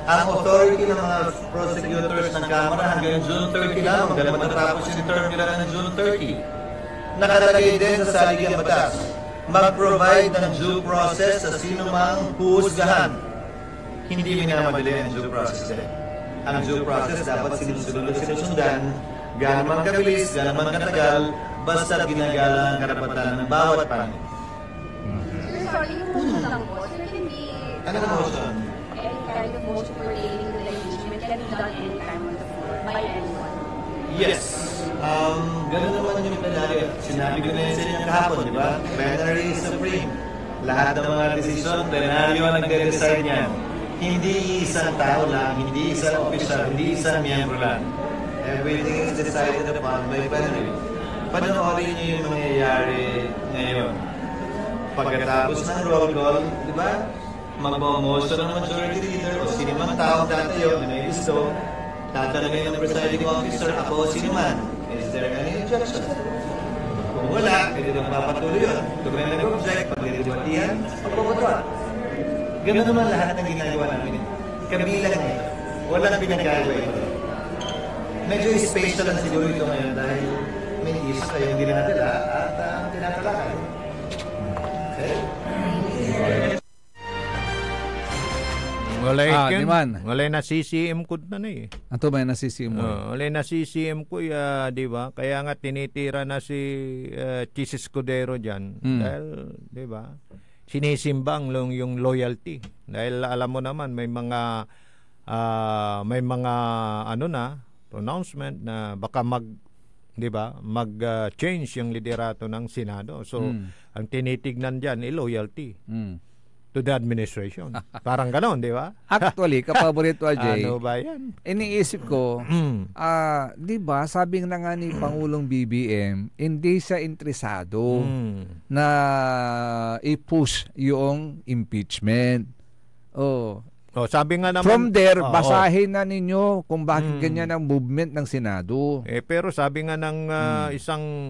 Ang authority ng mga prosecutors ng Kamara hanggang June 30 lang, hanggang matatapos yung term nila ng June 30. Nakalagay din sa saligang batas, mag-provide ng due process sa sino mang huhusgahan. Hindi minamadali ang due process din. Ang due process dapat sinusundan, gaano man kabilis, gaano man katagal, basta ginagala ang karapatan ng bawat panig. Sorry, yung motion lang po. So, hindi... Anong motion? Any kind of motion pertaining to the impeachment can be done anytime on the floor by anyone. Yes. Ganun naman yung plenaryo. Sinabi ko na yun sa inyo kahapon, di ba? Plenary is supreme. Lahat ng mga desisyon, plenaryo ang nagde-decide niyan. Hindi isang tao lang, hindi isang official, hindi isang miyembro lang. Everything is decided upon by plenary. Panoorin niyo yung mangyayari ngayon. Pagkatapos ng roll call, di ba? Magmo-motion ng majority leader o sino man taong tatayo na may gusto, tatanungin ng presiding officer, ako o sino man, is there any objection? Kung wala, pwede nang papatuloy yun. Kung may nag-object, pag-debatihan, pagpapatawan. Ganun naman lahat ng ginagawa namin. Kabilang nito. Walang pinagagawa ito. Medyo special lang siguro ito ngayon dahil may isip kayong dinadala at tinatalakay. Okay? Walay di man. Walay na CCM ko na eh. Ato may na CCM mo. Walay na CCM ko, di ba? Kaya nga tinitira na si Chis Escudero diyan dahil, di ba? Sinisimbang lang yung loyalty. Dahil alam mo naman may mga pronouncement na baka mag-change yung liderato ng Senado. So, ang tinitignan diyan loyalty to the administration. Parang ganoon, di ba? Actually, kapaborito Ajay. Ano ba yan? Iniisip ko, di ba, sabi na nga ni Pangulong BBM, hindi siya interesado na i-push yung impeachment. Sabi nga naman, from there, basahin na ninyo kung bakit ganyan ang movement ng Senado. Pero sabi nga ng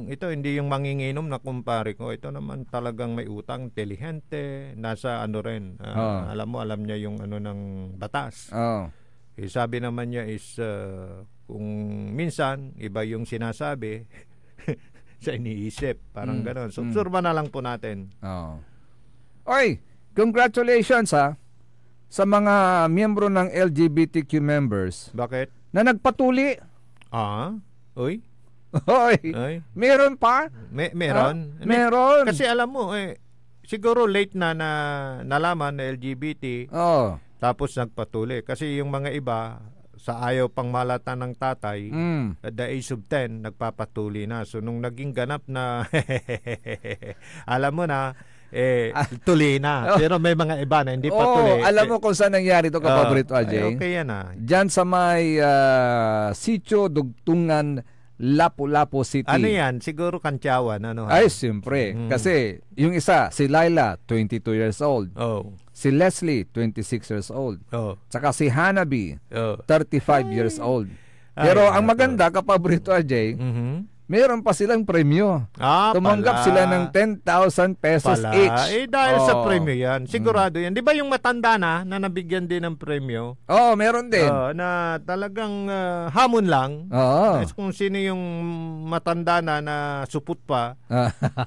ito, hindi yung manginginom na kumpare ko. Ito naman talagang may utang, intelihente, nasa rin. Alam niya yung ng batas. Sabi naman niya is, kung minsan, iba yung sinasabi, sa iniisip. Parang gano'n. So, observa na lang po natin. Oy, congratulations sa mga miyembro ng LGBTQ members. Bakit? Na nagpatuli. Uy? Oy. Meron pa? Meron? Meron. Kasi alam mo, siguro late na nalaman na LGBT. Tapos nagpatuli. Kasi yung mga iba, sa ayaw pang malata ng tatay, at the age of 10, nagpapatuli na. So, nung naging ganap na, alam mo na, tuli na. Pero may mga iba na hindi pa tuli. Alam mo kung saan nangyari ito, kapaborito Ajay? Okay yan Diyan sa may Sitio Dugtungan, Lapu-Lapu City. Ano yan? Siguro Kantyawan. Ay, siyempre. Kasi yung isa, si Laila, 22 years old. Si Leslie, 26 years old. Tsaka si Hanabi, 35 years old. Pero ang maganda, kapaborito Ajay, meron pa silang premyo. Tumanggap sila ng 10,000 pesos each. Dahil sa premyo yan. Sigurado yan. Di ba yung matanda na nabigyan din ng premyo? Meron din. Na talagang hamon lang. Kung sino yung matanda na supot pa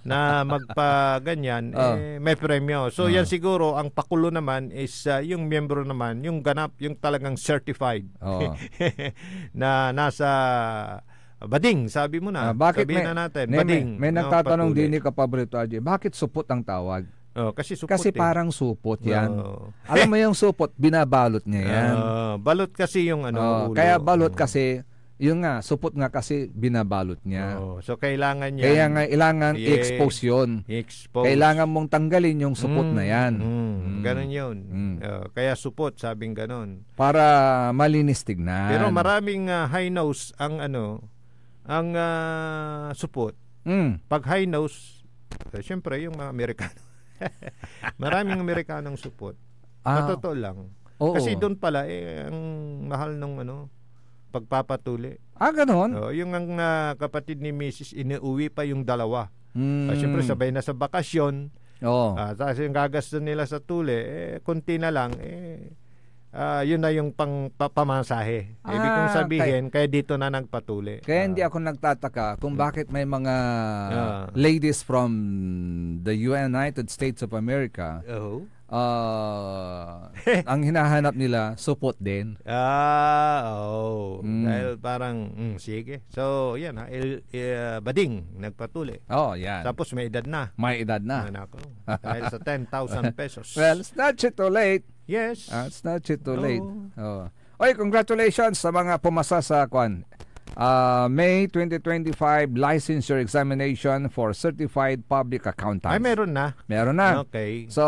na magpa-ganyan, may premyo. So yan siguro, ang pakulo naman is yung miyembro naman, yung ganap, yung talagang certified. Na nasa bading, sabi mo na. Bakit sabihin na natin, bading. May nagtatanong din ni kapaborito Ajay, bakit supot ang tawag? Kasi parang supot yan. Alam mo yung supot, binabalot niya yan. Balot kasi yung ulo. Kaya balot kasi, yung supot nga kasi binabalot niya. So kailangan niya. Kaya nga kailangan i-expose yun. Kailangan mong tanggalin yung supot na yan. Ganon yun. Kaya supot, sabing ganon. Para malinis tignan. Pero maraming high nose ang supot. Pag high nose, siyempre yung mga Amerikano. Maraming Amerikanong supot. Totoo lang. Kasi doon pala ang mahal ng pagpapatuli. Ganon? Yung ang kapatid ni Mrs. inuwi pa yung dalawa. Siyempre sabay na sa bakasyon. Tapos yung gagastos nila sa tuli, konti na lang, yun na yung pamasahe. Ibig kong sabihin, kaya dito na nagpatuli. Kaya hindi ako nagtataka kung bakit may mga ladies from the United States of America, ang hinahanap nila, supot din. Dahil parang, sige. So, yan bading, nagpatuli. Yan. Tapos may edad na. May edad na. Dahil sa 10,000 pesos. Well, it's not too late. Yes. It's not too late. Oy, congratulations sa mga pumasa sa May 2025 licensure examination for certified public accountants. Ay, meron na. Meron na. Okay. So,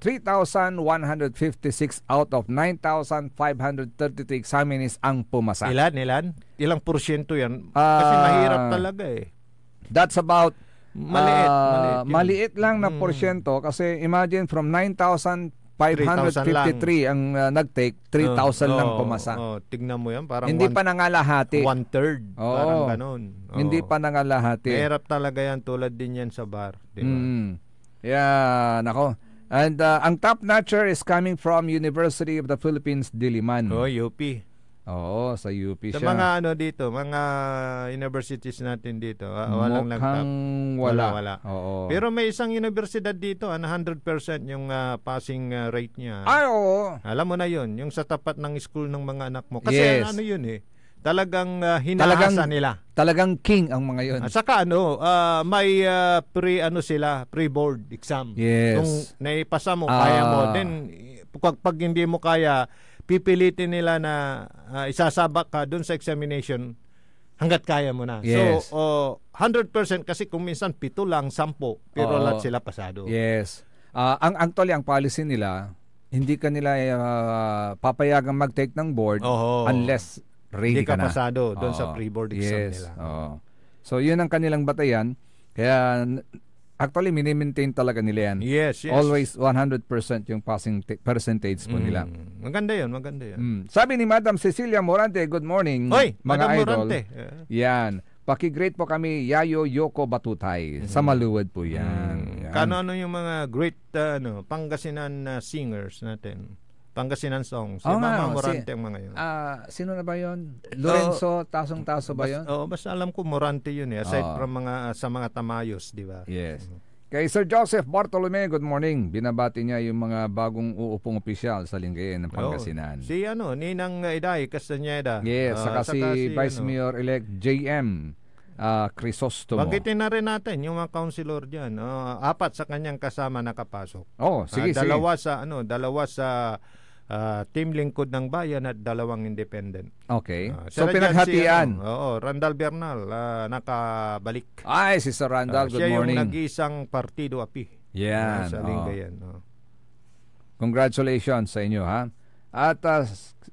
3,156 out of 9,533 examinees ang pumasa. Ilan? Ilang porsyento yan? Kasi mahirap talaga That's about maliit lang na porsyento kasi imagine from 9,553 ang nag-take, 3,000 lang pumasa. Tignan mo yan, parang hindi pa nangalahati. 1/3. Parang ganun. Hindi pa nangalahati. Mahirap talaga yan, tulad din yan sa bar. Diba? Nako. And ang top notcher is coming from University of the Philippines, Diliman. UP. Oo, sa UP Sa siya. mga dito, mga universities natin dito, walang nag-top. Wala. Oo. Pero may isang universidad dito, 100% yung passing rate niya. Ay, oo. Alam mo na yun, yung sa tapat ng school ng mga anak mo. Kasi yun talagang hinahasa nila. Talagang king ang mga yun. Saka may pre-board exam. Yes. Kung naipasa mo, kaya mo. Then, pag hindi mo kaya, pipilitin nila na isasabak ka dun sa examination hanggat kaya mo na. Yes. So, 100% kasi kung minsan 7 lang, 10, pero lahat sila pasado. Yes. Actually, ang policy nila, hindi ka nila papayagang mag-take ng board unless ready hindi ka na. pasado doon sa pre-board exam nila. So, yun ang kanilang batayan. Kaya, actually, mini-maintain talaga nila yan. Yes. Always 100% yung passing percentage po nila. Maganda yun. Sabi ni Madam Cecilia Morante, good morning. Hoy, mga Madam idol. Morante. Yan. Paki-great po kami, Yayo Yoko Batutay. Sa Maluwad po yan. Ano yung mga great Pangasinan singers natin? Pangasinan songs. Mama Morante ang mga yun. Sino na ba yun? Lorenzo, Tasong-Taso ba yun? Basta alam ko Morante yun aside from sa mga tamayos, di ba? Yes. Kay Sir Joseph Bartolome, good morning. Binabati niya yung mga bagong uupong opisyal sa Lingayen ng Pangasinan. Si Ninang Iday Castañeda. Yes, saka si Vice Mayor-elect JM Crisostomo. Banggitin na rin natin yung mga councilor dyan. 4 sa kanyang kasama nakapasok. Sige. Dalawa sa team lingkod ng bayan at 2 independent. Okay. So pinaghatian. Randall Bernal nakabalik. Ay, si Sir Randall, good morning. Siya yung nag-iisang partido api. Yan. Sa Lingayen. Congratulations sa inyo, ha? At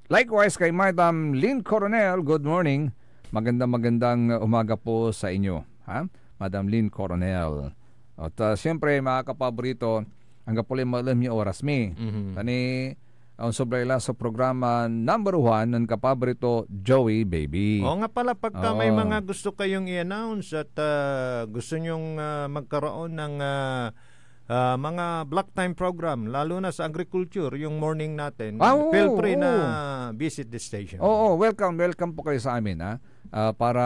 likewise kay Madam Lynn Coronel, good morning. Magandang umaga po sa inyo, ha? Madam Lynn Coronel. At siyempre, mga kapaborito, hanggang po malam yung oras mi. Tani, ang sobrela sa programa number 1 ng kapaborito, Joey Baby. Nga pala, pagka may mga gusto kayong i-announce at gusto nyong magkaroon ng mga block time program, lalo na sa agriculture, yung morning natin, feel free na visit the station. Welcome po kayo sa amin, ha? Para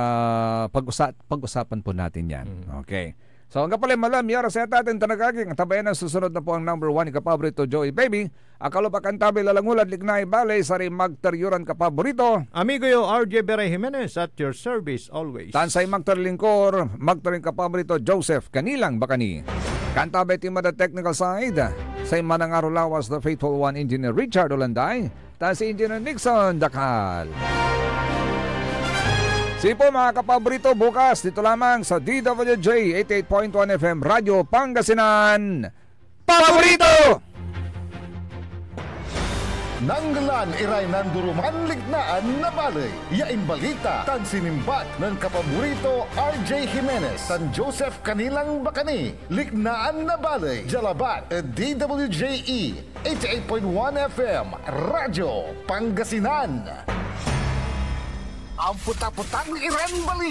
pag-usapan po natin yan. Okay. So hanggang pala malam, yara sa atin tanagaging tabayan ang susunod na po ang number 1 kapaborito, Joey Baby. Akalo pa kantabi lalangulad lignay balay sa rin magtaryuran kapaborito. Amigo yo, RJ Beray Jimenez at your service always. Tansay magtarlingkor, magtaring kapaborito, Joseph Kanilang Bakani. Kantabi timada technical side, sa manangaro lawas the faithful one engineer Richard Olanday, tan si engineer Nixon Dakal. Sipo mga kapaborito, bukas dito lamang sa DWJ 88.1 FM Radyo Pangasinan. Paborito! Nanggalan iray nanduruman lignaan na balay. Yain balita tan sinimbat ng kapaborito RJ Jimenez tan Joseph Kanilang Bakani. Lignaan na balay. Jalabat DWJE 88.1 FM Radyo Pangasinan. Ang puta-putang iran balita.